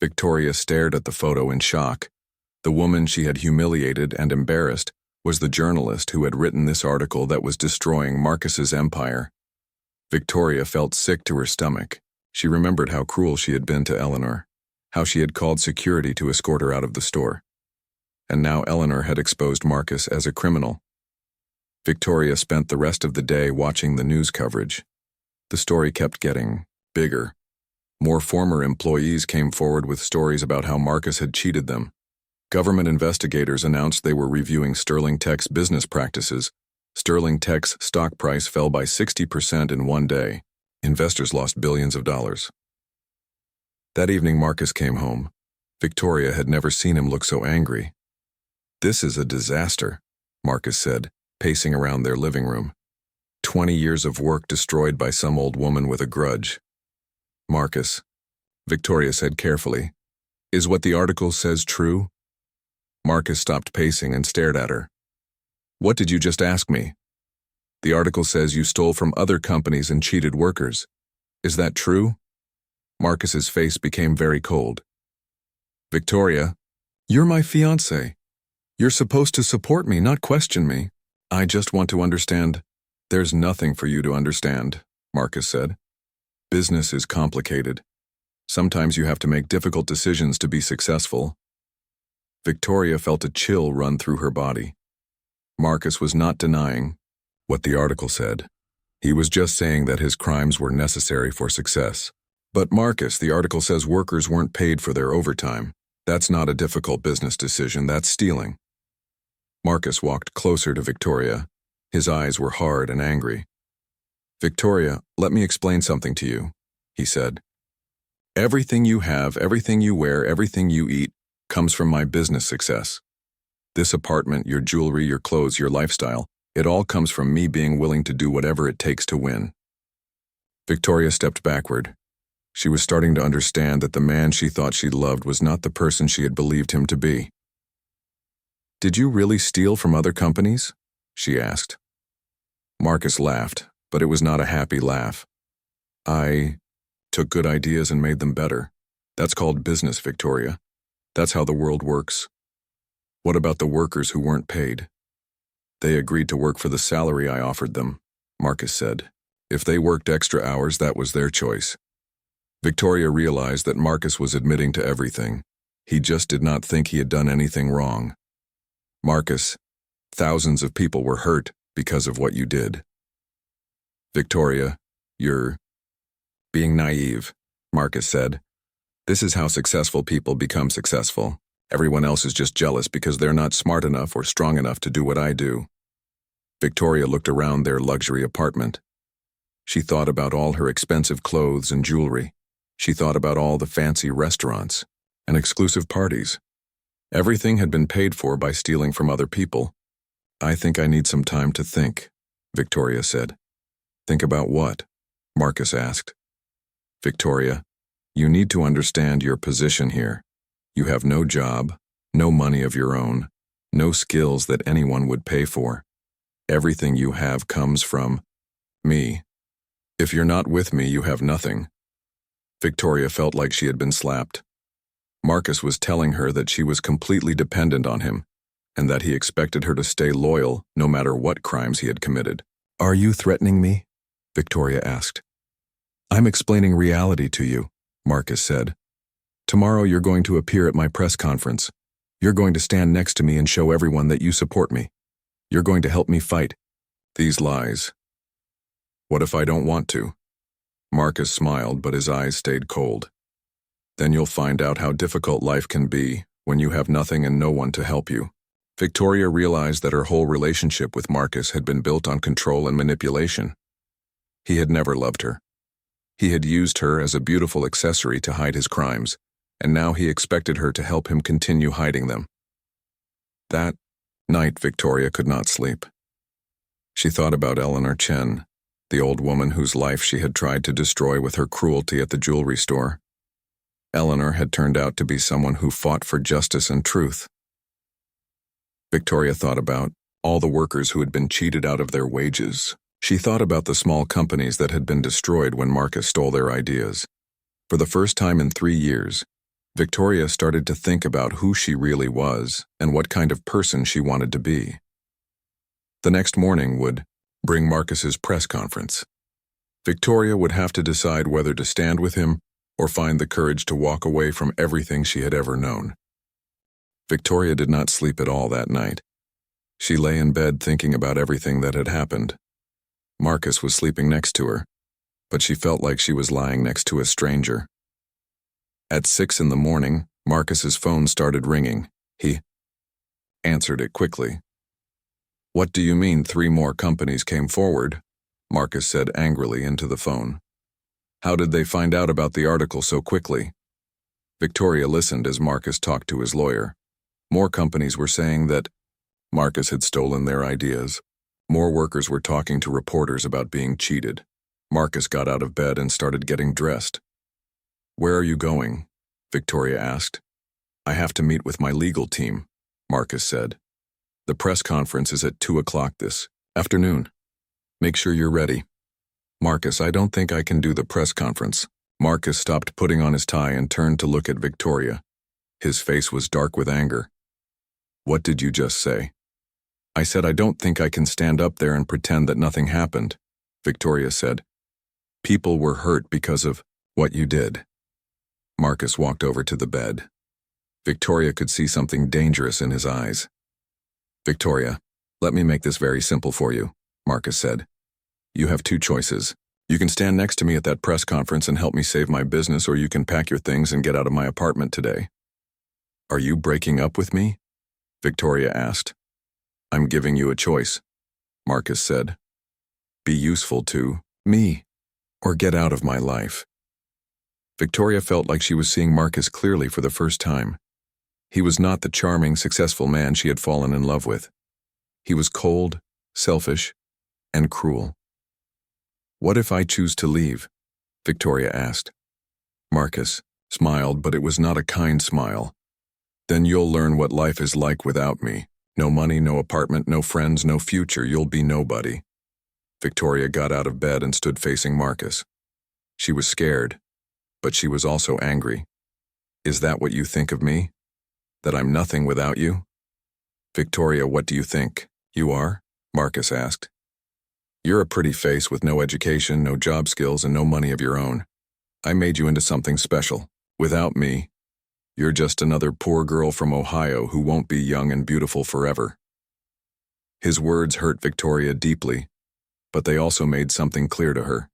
Victoria stared at the photo in shock. The woman she had humiliated and embarrassed was the journalist who had written this article that was destroying Marcus's empire. Victoria felt sick to her stomach. She remembered how cruel she had been to Eleanor, how she had called security to escort her out of the store. And now Eleanor had exposed Marcus as a criminal. Victoria spent the rest of the day watching the news coverage. The story kept getting bigger. More former employees came forward with stories about how Marcus had cheated them. Government investigators announced they were reviewing Sterling Tech's business practices. Sterling Tech's stock price fell by 60% in one day. Investors lost billions of dollars. That evening Marcus came home. Victoria had never seen him look so angry. "This is a disaster," Marcus said, pacing around their living room. 20 years of work destroyed by some old woman with a grudge. "Marcus," Victoria said carefully, "is what the article says true?" Marcus stopped pacing and stared at her. "What did you just ask me?" "The article says you stole from other companies and cheated workers. Is that true?" Marcus's face became very cold. "Victoria, you're my fiancé. You're supposed to support me, not question me. I just want to understand." "There's nothing for you to understand," Marcus said. "Business is complicated. Sometimes you have to make difficult decisions to be successful." Victoria felt a chill run through her body. Marcus was not denying what the article said. He was just saying that his crimes were necessary for success. "But Marcus, the article says workers weren't paid for their overtime. That's not a difficult business decision, that's stealing." Marcus walked closer to Victoria. His eyes were hard and angry. "Victoria, let me explain something to you," he said. "Everything you have, everything you wear, everything you eat comes from my business success. This apartment, your jewelry, your clothes, your lifestyle, it all comes from me being willing to do whatever it takes to win." Victoria stepped backward. She was starting to understand that the man she thought she loved was not the person she had believed him to be. "Did you really steal from other companies?" she asked. Marcus laughed, but it was not a happy laugh. "I took good ideas and made them better. That's called business, Victoria. That's how the world works." "What about the workers who weren't paid?" "They agreed to work for the salary I offered them," Marcus said. "If they worked extra hours, that was their choice." Victoria realized that Marcus was admitting to everything. He just did not think he had done anything wrong. "Marcus, thousands of people were hurt because of what you did." "Victoria, you're being naive," Marcus said. "This is how successful people become successful. Everyone else is just jealous because they're not smart enough or strong enough to do what I do." Victoria looked around their luxury apartment. She thought about all her expensive clothes and jewelry. She thought about all the fancy restaurants and exclusive parties. Everything had been paid for by stealing from other people. "I think I need some time to think," Victoria said. "Think about what?" Marcus asked. "Victoria, you need to understand your position here. You have no job, no money of your own, no skills that anyone would pay for. Everything you have comes from me. If you're not with me, you have nothing." Victoria felt like she had been slapped. Marcus was telling her that she was completely dependent on him, and that he expected her to stay loyal no matter what crimes he had committed. "Are you threatening me?" Victoria asked. "I'm explaining reality to you," Marcus said. "Tomorrow you're going to appear at my press conference. You're going to stand next to me and show everyone that you support me. You're going to help me fight these lies." "What if I don't want to?" Marcus smiled, but his eyes stayed cold. "Then you'll find out how difficult life can be when you have nothing and no one to help you." Victoria realized that her whole relationship with Marcus had been built on control and manipulation. He had never loved her. He had used her as a beautiful accessory to hide his crimes, and now he expected her to help him continue hiding them. That night, Victoria could not sleep. She thought about Eleanor Chen, the old woman whose life she had tried to destroy with her cruelty at the jewelry store. Eleanor had turned out to be someone who fought for justice and truth. Victoria thought about all the workers who had been cheated out of their wages. She thought about the small companies that had been destroyed when Marcus stole their ideas. For the first time in 3 years, Victoria started to think about who she really was and what kind of person she wanted to be. The next morning would bring Marcus's press conference. Victoria would have to decide whether to stand with him or find the courage to walk away from everything she had ever known. Victoria did not sleep at all that night. She lay in bed thinking about everything that had happened. Marcus was sleeping next to her, but she felt like she was lying next to a stranger. At 6 a.m, Marcus's phone started ringing. He answered it quickly. "What do you mean 3 more companies came forward?" Marcus said angrily into the phone. "How did they find out about the article so quickly?" Victoria listened as Marcus talked to his lawyer. More companies were saying that Marcus had stolen their ideas. More workers were talking to reporters about being cheated. Marcus got out of bed and started getting dressed. "Where are you going?" Victoria asked. "I have to meet with my legal team," Marcus said. "The press conference is at 2 o'clock this afternoon. Make sure you're ready." "Marcus, I don't think I can do the press conference." Marcus stopped putting on his tie and turned to look at Victoria. His face was dark with anger. "What did you just say?" "I said I don't think I can stand up there and pretend that nothing happened," Victoria said. "People were hurt because of what you did." Marcus walked over to the bed. Victoria could see something dangerous in his eyes. "Victoria, let me make this very simple for you," Marcus said. "You have 2 choices. You can stand next to me at that press conference and help me save my business, or you can pack your things and get out of my apartment today." "Are you breaking up with me?" Victoria asked. "I'm giving you a choice," Marcus said. "Be useful to me, or get out of my life." Victoria felt like she was seeing Marcus clearly for the first time. He was not the charming, successful man she had fallen in love with. He was cold, selfish, and cruel. "What if I choose to leave?" Victoria asked. Marcus smiled, but it was not a kind smile. "Then you'll learn what life is like without me. No money, no apartment, no friends, no future. You'll be nobody." Victoria got out of bed and stood facing Marcus. She was scared, but she was also angry. "Is that what you think of me? That I'm nothing without you?" "Victoria, what do you think you are?" Marcus asked. "You're a pretty face with no education, no job skills, and no money of your own. I made you into something special. Without me, you're just another poor girl from Ohio who won't be young and beautiful forever." His words hurt Victoria deeply, but they also made something clear to her.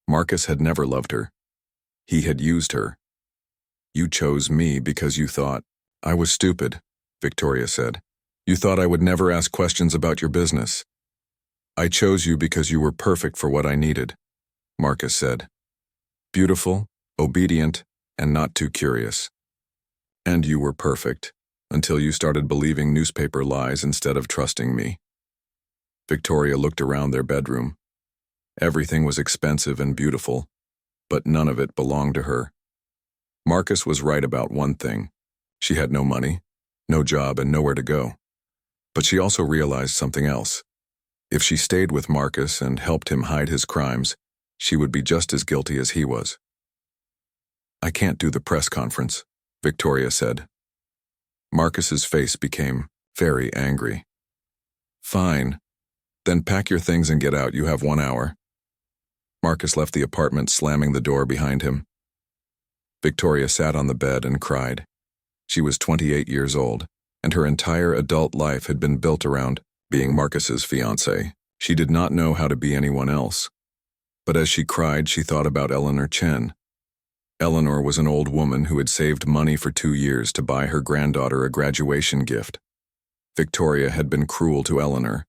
Marcus had never loved her. He had used her. "You chose me because you thought I was stupid," Victoria said. "You thought I would never ask questions about your business." "I chose you because you were perfect for what I needed," Marcus said. "Beautiful, obedient, and not too curious. And you were perfect, until you started believing newspaper lies instead of trusting me." Victoria looked around their bedroom. Everything was expensive and beautiful, but none of it belonged to her. Marcus was right about one thing. She had no money, no job, and nowhere to go. But she also realized something else. If she stayed with Marcus and helped him hide his crimes, she would be just as guilty as he was. "I can't do the press conference," Victoria said. Marcus's face became very angry. "Fine. Then pack your things and get out. You have 1 hour." Marcus left the apartment, slamming the door behind him. Victoria sat on the bed and cried. She was 28 years old, and her entire adult life had been built around being Marcus's fiancé. She did not know how to be anyone else. But as she cried, she thought about Eleanor Chen. Eleanor was an old woman who had saved money for 2 years to buy her granddaughter a graduation gift. Victoria had been cruel to Eleanor,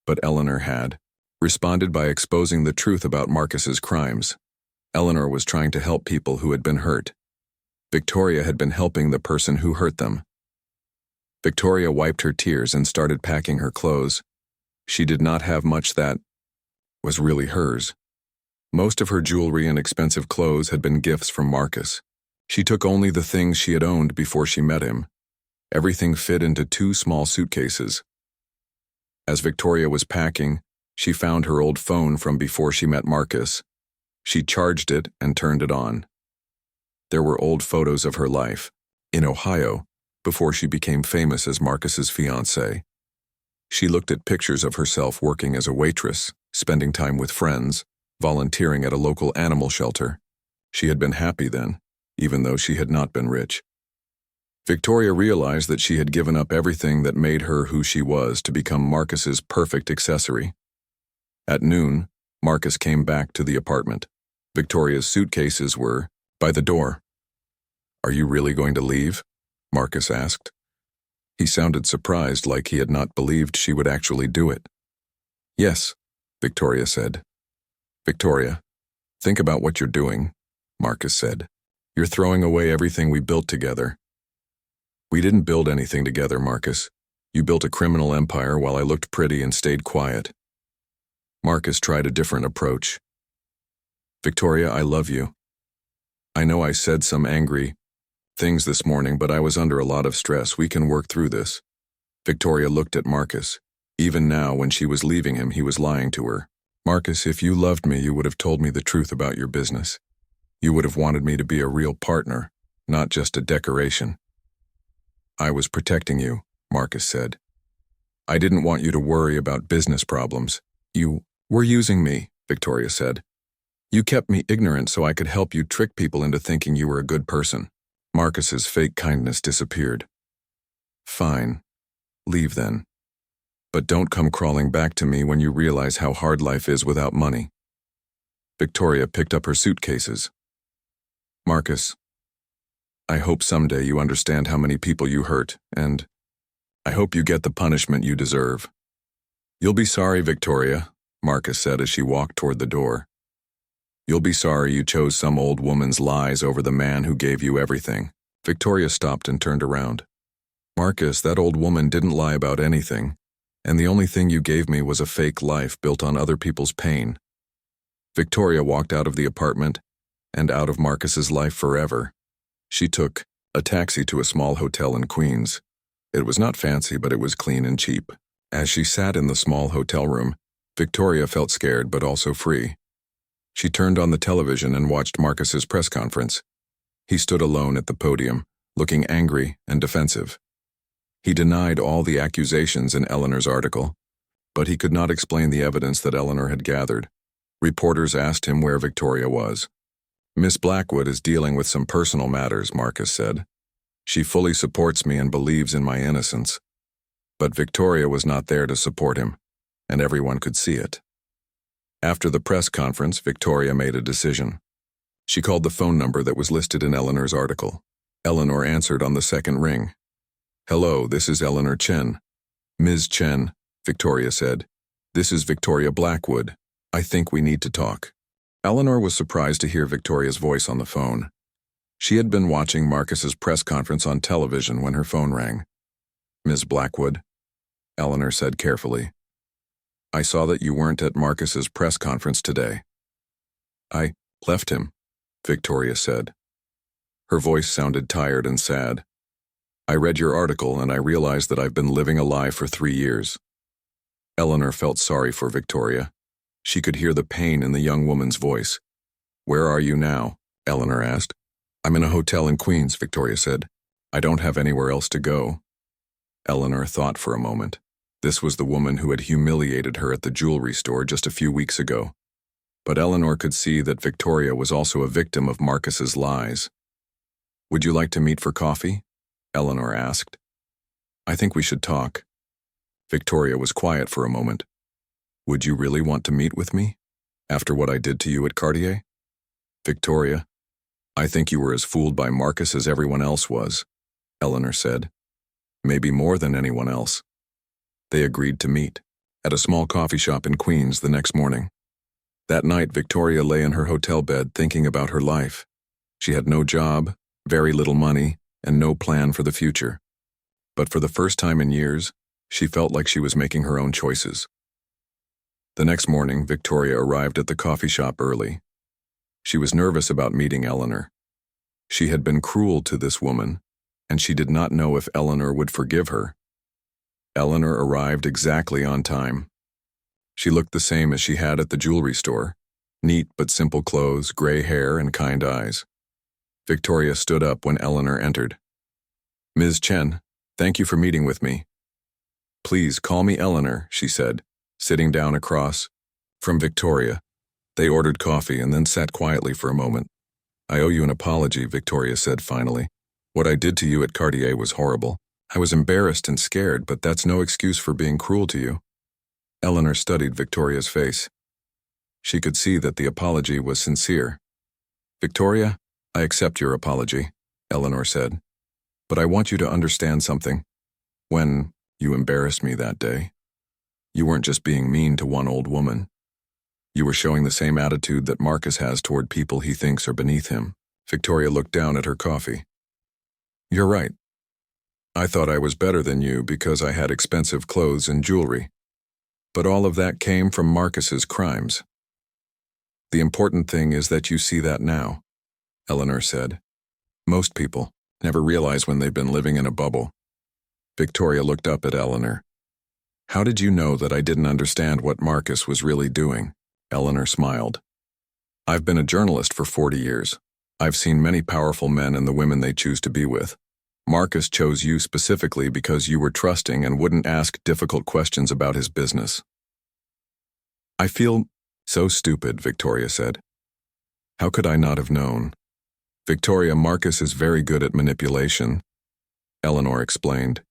but Eleanor had responded by exposing the truth about Marcus's crimes. Eleanor was trying to help people who had been hurt. Victoria had been helping the person who hurt them. Victoria wiped her tears and started packing her clothes. She did not have much that was really hers. Most of her jewelry and expensive clothes had been gifts from Marcus. She took only the things she had owned before she met him. Everything fit into 2 small suitcases. As Victoria was packing, she found her old phone from before she met Marcus. She charged it and turned it on. There were old photos of her life, in Ohio, before she became famous as Marcus's fiancé. She looked at pictures of herself working as a waitress, spending time with friends, volunteering at a local animal shelter. She had been happy then, even though she had not been rich. Victoria realized that she had given up everything that made her who she was to become Marcus's perfect accessory. At noon, Marcus came back to the apartment. Victoria's suitcases were by the door. "Are you really going to leave?" Marcus asked. He sounded surprised, like he had not believed she would actually do it. "Yes," Victoria said. "Victoria, think about what you're doing," Marcus said. "You're throwing away everything we built together." "We didn't build anything together, Marcus. You built a criminal empire while I looked pretty and stayed quiet." Marcus tried a different approach. "Victoria, I love you. I know I said some angry things this morning, but I was under a lot of stress. We can work through this." Victoria looked at Marcus. Even now, when she was leaving him, he was lying to her. "Marcus, if you loved me, you would have told me the truth about your business. You would have wanted me to be a real partner, not just a decoration." "I was protecting you," Marcus said. "I didn't want you to worry about business problems. You were using me," Victoria said. "You kept me ignorant so I could help you trick people into thinking you were a good person." Marcus's fake kindness disappeared. "Fine. Leave then. But don't come crawling back to me when you realize how hard life is without money." Victoria picked up her suitcases. "Marcus, I hope someday you understand how many people you hurt, and I hope you get the punishment you deserve." "You'll be sorry, Victoria," Marcus said as she walked toward the door. "You'll be sorry you chose some old woman's lies over the man who gave you everything." Victoria stopped and turned around. "Marcus, that old woman didn't lie about anything, and the only thing you gave me was a fake life built on other people's pain." Victoria walked out of the apartment and out of Marcus's life forever. She took a taxi to a small hotel in Queens. It was not fancy, but it was clean and cheap. As she sat in the small hotel room, Victoria felt scared but also free. She turned on the television and watched Marcus's press conference. He stood alone at the podium, looking angry and defensive. He denied all the accusations in Eleanor's article, but he could not explain the evidence that Eleanor had gathered. Reporters asked him where Victoria was. "Miss Blackwood is dealing with some personal matters," Marcus said. "She fully supports me and believes in my innocence." But Victoria was not there to support him, and everyone could see it. After the press conference, Victoria made a decision. She called the phone number that was listed in Eleanor's article. Eleanor answered on the second ring. "Hello, this is Eleanor Chen." "Ms. Chen," Victoria said. "This is Victoria Blackwood. I think we need to talk." Eleanor was surprised to hear Victoria's voice on the phone. She had been watching Marcus's press conference on television when her phone rang. "Ms. Blackwood," Eleanor said carefully. "I saw that you weren't at Marcus's press conference today." "I left him," Victoria said. Her voice sounded tired and sad. "I read your article and I realized that I've been living a lie for 3 years." Eleanor felt sorry for Victoria. She could hear the pain in the young woman's voice. "Where are you now?" Eleanor asked. "I'm in a hotel in Queens," Victoria said. "I don't have anywhere else to go." Eleanor thought for a moment. This was the woman who had humiliated her at the jewelry store just a few weeks ago. But Eleanor could see that Victoria was also a victim of Marcus's lies. "Would you like to meet for coffee?" Eleanor asked. "I think we should talk." Victoria was quiet for a moment. "Would you really want to meet with me? After what I did to you at Cartier?" "Victoria, I think you were as fooled by Marcus as everyone else was," Eleanor said. "Maybe more than anyone else." They agreed to meet at a small coffee shop in Queens the next morning. That night, Victoria lay in her hotel bed thinking about her life. She had no job, very little money, and no plan for the future. But for the first time in years, she felt like she was making her own choices. The next morning, Victoria arrived at the coffee shop early. She was nervous about meeting Eleanor. She had been cruel to this woman, and she did not know if Eleanor would forgive her. Eleanor arrived exactly on time. She looked the same as she had at the jewelry store. Neat but simple clothes, gray hair, and kind eyes. Victoria stood up when Eleanor entered. "Ms. Chen, thank you for meeting with me." "Please call me Eleanor," she said, sitting down across from Victoria. They ordered coffee and then sat quietly for a moment. "I owe you an apology," Victoria said finally. "What I did to you at Cartier was horrible. I was embarrassed and scared, but that's no excuse for being cruel to you." Eleanor studied Victoria's face. She could see that the apology was sincere. "Victoria, I accept your apology," Eleanor said. "But I want you to understand something. When you embarrassed me that day, you weren't just being mean to one old woman. You were showing the same attitude that Marcus has toward people he thinks are beneath him." Victoria looked down at her coffee. "You're right. I thought I was better than you because I had expensive clothes and jewelry. But all of that came from Marcus's crimes. The important thing is that you see that now," Eleanor said. "Most people never realize when they've been living in a bubble." Victoria looked up at Eleanor. "How did you know that I didn't understand what Marcus was really doing?" Eleanor smiled. "I've been a journalist for 40 years. I've seen many powerful men and the women they choose to be with. Marcus chose you specifically because you were trusting and wouldn't ask difficult questions about his business." "I feel so stupid," Victoria said. "How could I not have known?" "Victoria, Marcus is very good at manipulation," Eleanor explained.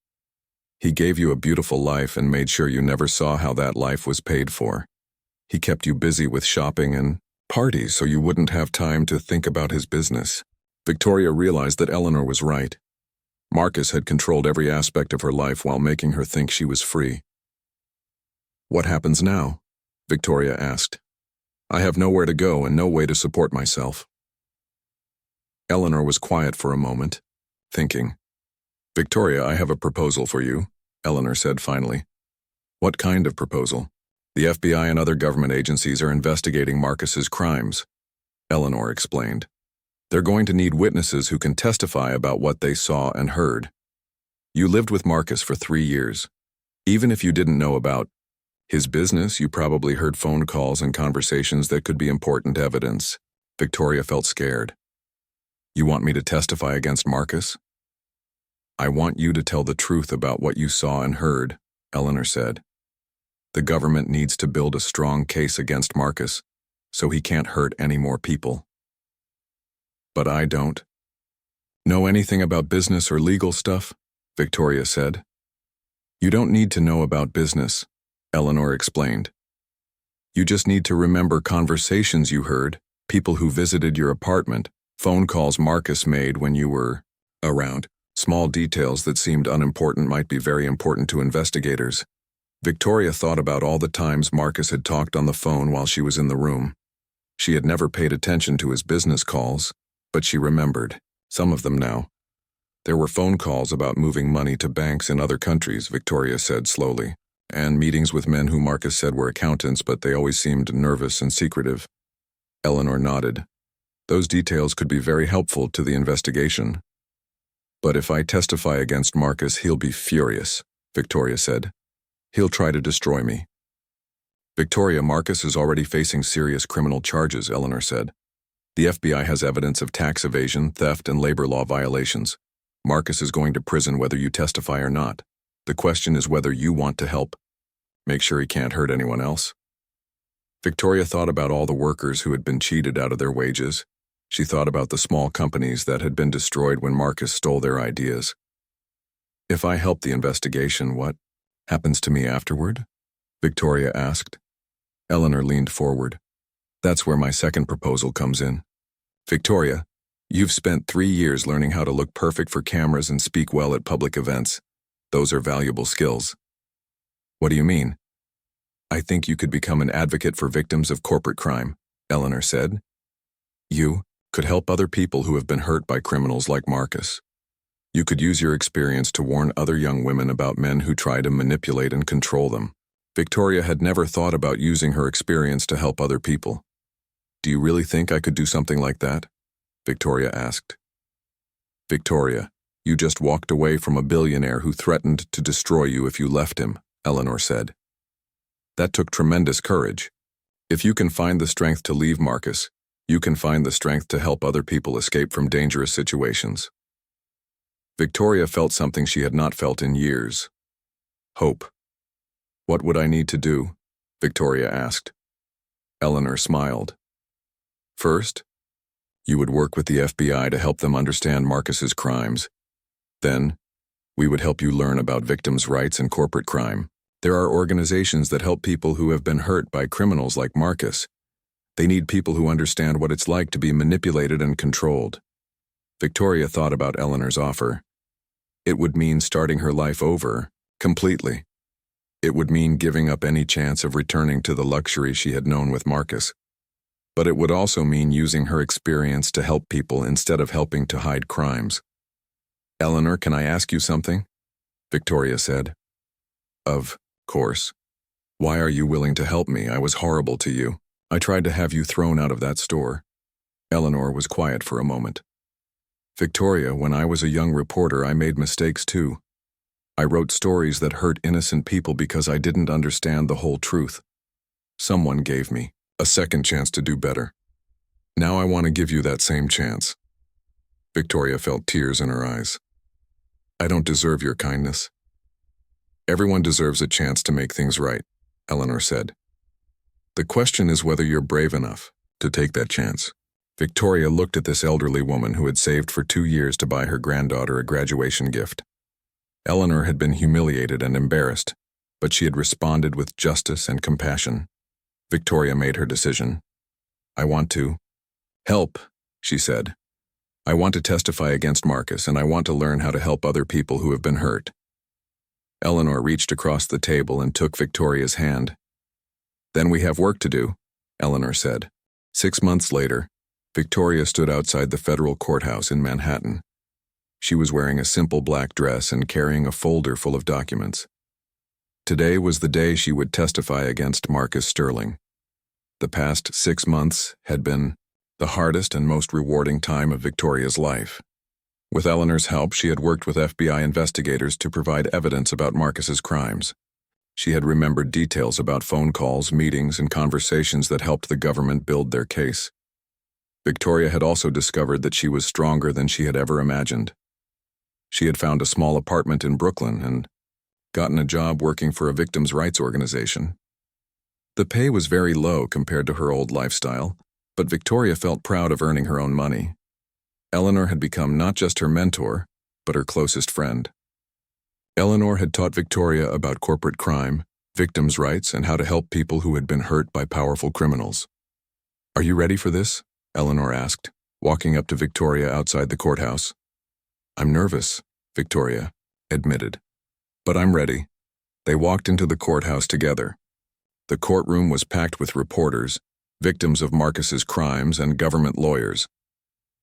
"He gave you a beautiful life and made sure you never saw how that life was paid for. He kept you busy with shopping and parties so you wouldn't have time to think about his business." Victoria realized that Eleanor was right. Marcus had controlled every aspect of her life while making her think she was free. "What happens now?" Victoria asked. "I have nowhere to go and no way to support myself." Eleanor was quiet for a moment, thinking. "Victoria, I have a proposal for you," Eleanor said finally. "What kind of proposal?" "The FBI and other government agencies are investigating Marcus's crimes," Eleanor explained. "They're going to need witnesses who can testify about what they saw and heard. You lived with Marcus for 3 years. Even if you didn't know about his business, you probably heard phone calls and conversations that could be important evidence." Victoria felt scared. "You want me to testify against Marcus?" "I want you to tell the truth about what you saw and heard," Eleanor said. "The government needs to build a strong case against Marcus, so he can't hurt any more people." "But I don't know anything about business or legal stuff," Victoria said. "You don't need to know about business," Eleanor explained. "You just need to remember conversations you heard, people who visited your apartment, phone calls Marcus made when you were around. Small details that seemed unimportant might be very important to investigators." Victoria thought about all the times Marcus had talked on the phone while she was in the room. She had never paid attention to his business calls, but she remembered some of them now. "There were phone calls about moving money to banks in other countries," Victoria said slowly, "and meetings with men who Marcus said were accountants, but they always seemed nervous and secretive." Eleanor nodded. "Those details could be very helpful to the investigation." "But if I testify against Marcus, he'll be furious," Victoria said. "He'll try to destroy me." "Victoria, Marcus is already facing serious criminal charges," Eleanor said. "The FBI has evidence of tax evasion, theft, and labor law violations. Marcus is going to prison whether you testify or not. The question is whether you want to help. Make sure he can't hurt anyone else." Victoria thought about all the workers who had been cheated out of their wages. She thought about the small companies that had been destroyed when Marcus stole their ideas. "If I help the investigation, what happens to me afterward?" Victoria asked. Eleanor leaned forward. "That's where my second proposal comes in. Victoria, you've spent 3 years learning how to look perfect for cameras and speak well at public events. Those are valuable skills." "What do you mean?" "I think you could become an advocate for victims of corporate crime," Eleanor said. "You could help other people who have been hurt by criminals like Marcus. You could use your experience to warn other young women about men who try to manipulate and control them." Victoria had never thought about using her experience to help other people. "Do you really think I could do something like that?" Victoria asked. "Victoria, You just walked away from a billionaire who threatened to destroy you if you left him, Eleanor said. That took tremendous courage. If you can find the strength to leave Marcus, you can find the strength to help other people escape from dangerous situations. Victoria felt something she had not felt in years. Hope. What would I need to do? Victoria asked. Eleanor smiled. First, you would work with the FBI to help them understand Marcus's crimes. Then, we would help you learn about victims' rights and corporate crime. There are organizations that help people who have been hurt by criminals like Marcus. They need people who understand what it's like to be manipulated and controlled. Victoria thought about Eleanor's offer. It would mean starting her life over, completely. It would mean giving up any chance of returning to the luxury she had known with Marcus. But it would also mean using her experience to help people instead of helping to hide crimes. Eleanor, can I ask you something? Victoria said. Of course. Why are you willing to help me? I was horrible to you. I tried to have you thrown out of that store. Eleanor was quiet for a moment. Victoria, when I was a young reporter, I made mistakes too. I wrote stories that hurt innocent people because I didn't understand the whole truth. Someone gave me a second chance to do better. Now I want to give you that same chance. Victoria felt tears in her eyes. I don't deserve your kindness. Everyone deserves a chance to make things right, Eleanor said. The question is whether you're brave enough to take that chance. Victoria looked at this elderly woman who had saved for 2 years to buy her granddaughter a graduation gift. Eleanor had been humiliated and embarrassed, but she had responded with justice and compassion. Victoria made her decision. I want to help, she said. I want to testify against Marcus, and I want to learn how to help other people who have been hurt. Eleanor reached across the table and took Victoria's hand. Then we have work to do, Eleanor said. 6 months later, Victoria stood outside the federal courthouse in Manhattan. She was wearing a simple black dress and carrying a folder full of documents. Today was the day she would testify against Marcus Sterling. The past 6 months had been the hardest and most rewarding time of Victoria's life. With Eleanor's help, she had worked with FBI investigators to provide evidence about Marcus's crimes. She had remembered details about phone calls, meetings, and conversations that helped the government build their case. Victoria had also discovered that she was stronger than she had ever imagined. She had found a small apartment in Brooklyn and gotten a job working for a victims' rights organization. The pay was very low compared to her old lifestyle, but Victoria felt proud of earning her own money. Eleanor had become not just her mentor, but her closest friend. Eleanor had taught Victoria about corporate crime, victims' rights, and how to help people who had been hurt by powerful criminals. Are you ready for this? Eleanor asked, walking up to Victoria outside the courthouse. I'm nervous, Victoria admitted. But I'm ready. They walked into the courthouse together. The courtroom was packed with reporters, victims of Marcus's crimes, and government lawyers.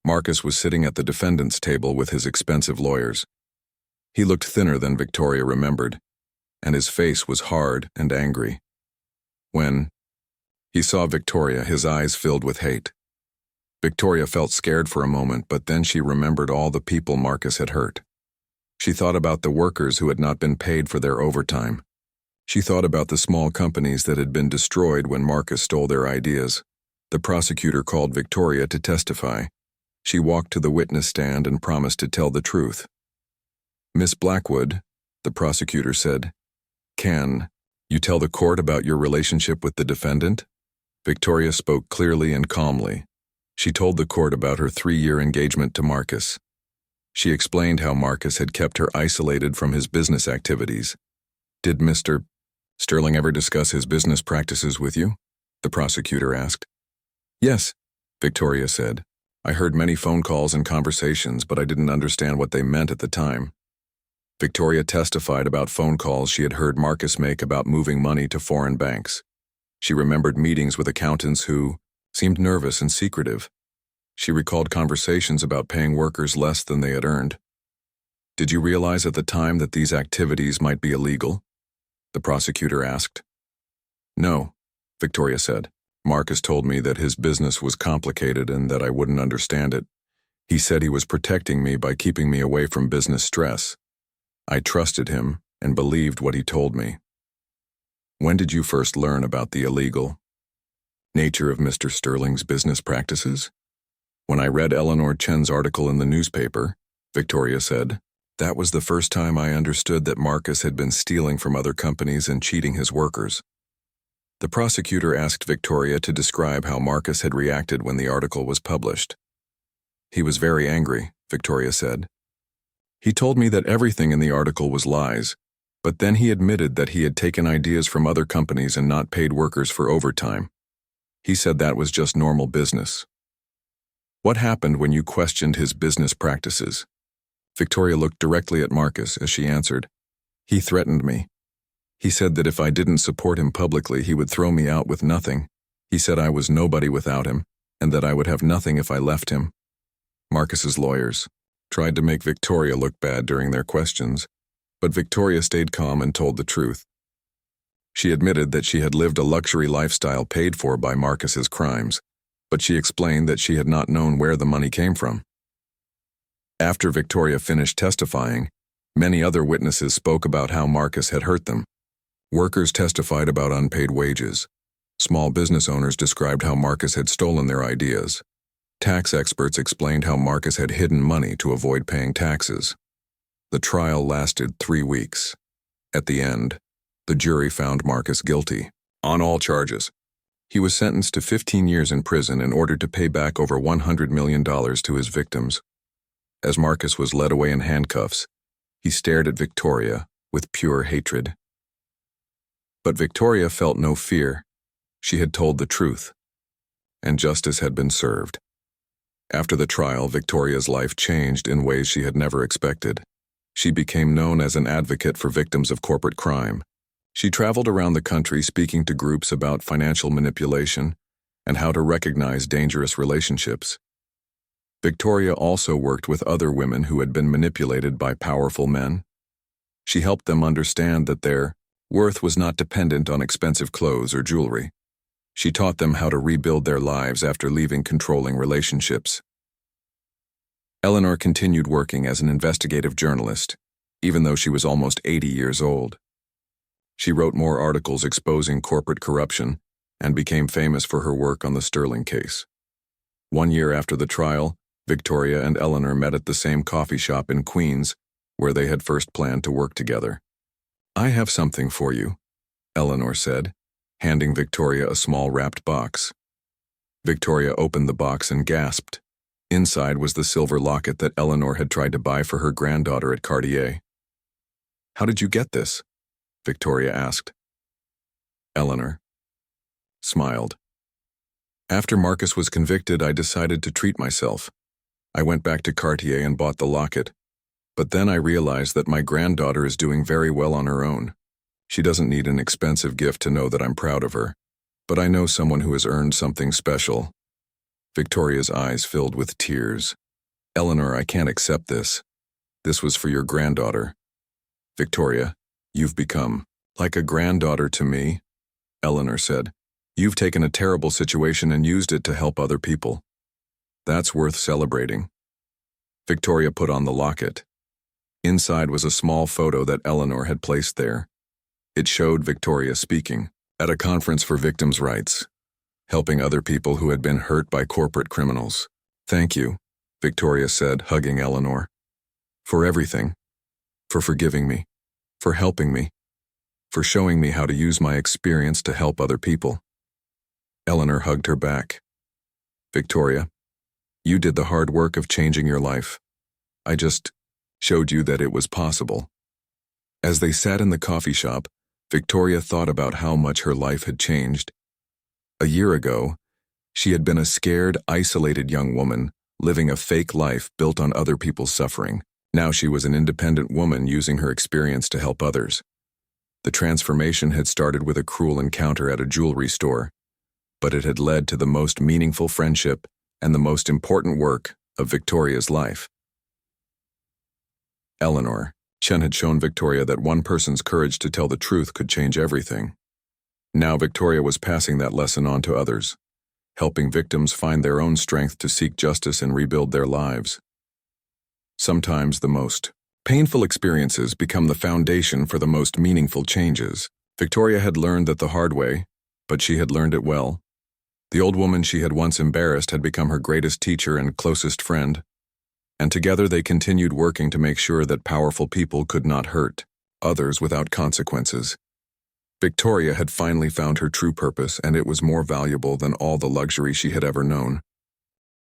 Marcus was sitting at the defendant's table with his expensive lawyers. He looked thinner than Victoria remembered, and his face was hard and angry. When he saw Victoria, his eyes filled with hate. Victoria felt scared for a moment, but then she remembered all the people Marcus had hurt. She thought about the workers who had not been paid for their overtime. She thought about the small companies that had been destroyed when Marcus stole their ideas. The prosecutor called Victoria to testify. She walked to the witness stand and promised to tell the truth. Miss Blackwood, the prosecutor said, can you tell the court about your relationship with the defendant? Victoria spoke clearly and calmly. She told the court about her 3-year engagement to Marcus. She explained how Marcus had kept her isolated from his business activities. Did Mr. Sterling ever discuss his business practices with you? The prosecutor asked. Yes, Victoria said. I heard many phone calls and conversations, but I didn't understand what they meant at the time. Victoria testified about phone calls she had heard Marcus make about moving money to foreign banks. She remembered meetings with accountants who seemed nervous and secretive. She recalled conversations about paying workers less than they had earned. Did you realize at the time that these activities might be illegal? The prosecutor asked. No, Victoria said. Marcus told me that his business was complicated and that I wouldn't understand it. He said he was protecting me by keeping me away from business stress. I trusted him and believed what he told me. When did you first learn about the illegal nature of Mr. Sterling's business practices? When I read Eleanor Chen's article in the newspaper, Victoria said. That was the first time I understood that Marcus had been stealing from other companies and cheating his workers. The prosecutor asked Victoria to describe how Marcus had reacted when the article was published. He was very angry, Victoria said. He told me that everything in the article was lies, but then he admitted that he had taken ideas from other companies and not paid workers for overtime. He said that was just normal business. What happened when you questioned his business practices? Victoria looked directly at Marcus as she answered. He threatened me. He said that if I didn't support him publicly, he would throw me out with nothing. He said I was nobody without him, and that I would have nothing if I left him. Marcus's lawyers tried to make Victoria look bad during their questions, but Victoria stayed calm and told the truth. She admitted that she had lived a luxury lifestyle paid for by Marcus's crimes, but she explained that she had not known where the money came from. After Victoria finished testifying, many other witnesses spoke about how Marcus had hurt them. Workers testified about unpaid wages. Small business owners described how Marcus had stolen their ideas. Tax experts explained how Marcus had hidden money to avoid paying taxes. The trial lasted 3 weeks. At the end, the jury found Marcus guilty on all charges. He was sentenced to 15 years in prison and ordered to pay back over $100 million to his victims. As Marcus was led away in handcuffs, he stared at Victoria with pure hatred. But Victoria felt no fear. She had told the truth, and justice had been served. After the trial, Victoria's life changed in ways she had never expected. She became known as an advocate for victims of corporate crime. She traveled around the country speaking to groups about financial manipulation and how to recognize dangerous relationships. Victoria also worked with other women who had been manipulated by powerful men. She helped them understand that their worth was not dependent on expensive clothes or jewelry. She taught them how to rebuild their lives after leaving controlling relationships. Eleanor continued working as an investigative journalist, even though she was almost 80 years old. She wrote more articles exposing corporate corruption and became famous for her work on the Sterling case. 1 year after the trial, Victoria and Eleanor met at the same coffee shop in Queens, where they had first planned to work together. I have something for you, Eleanor said, handing Victoria a small wrapped box. Victoria opened the box and gasped. Inside was the silver locket that Eleanor had tried to buy for her granddaughter at Cartier. How did you get this? Victoria asked. Eleanor smiled. After Marcus was convicted, I decided to treat myself. I went back to Cartier and bought the locket. But then I realized that my granddaughter is doing very well on her own. She doesn't need an expensive gift to know that I'm proud of her. But I know someone who has earned something special. Victoria's eyes filled with tears. Eleanor, I can't accept this. This was for your granddaughter. Victoria, you've become like a granddaughter to me, Eleanor said. You've taken a terrible situation and used it to help other people. That's worth celebrating. Victoria put on the locket. Inside was a small photo that Eleanor had placed there. It showed Victoria speaking at a conference for victims' rights, helping other people who had been hurt by corporate criminals. Thank you, Victoria said, hugging Eleanor. For everything. For forgiving me. For helping me. For showing me how to use my experience to help other people. Eleanor hugged her back. Victoria, you did the hard work of changing your life. I just showed you that it was possible. As they sat in the coffee shop, Victoria thought about how much her life had changed. A year ago, she had been a scared, isolated young woman, living a fake life built on other people's suffering. Now she was an independent woman using her experience to help others. The transformation had started with a cruel encounter at a jewelry store, but it had led to the most meaningful friendship and the most important work of Victoria's life. Eleanor, Chen had shown Victoria that one person's courage to tell the truth could change everything. Now Victoria was passing that lesson on to others, helping victims find their own strength to seek justice and rebuild their lives. Sometimes the most painful experiences become the foundation for the most meaningful changes. Victoria had learned that the hard way, but she had learned it well. The old woman she had once embarrassed had become her greatest teacher and closest friend, and together they continued working to make sure that powerful people could not hurt others without consequences. Victoria had finally found her true purpose, and it was more valuable than all the luxury she had ever known.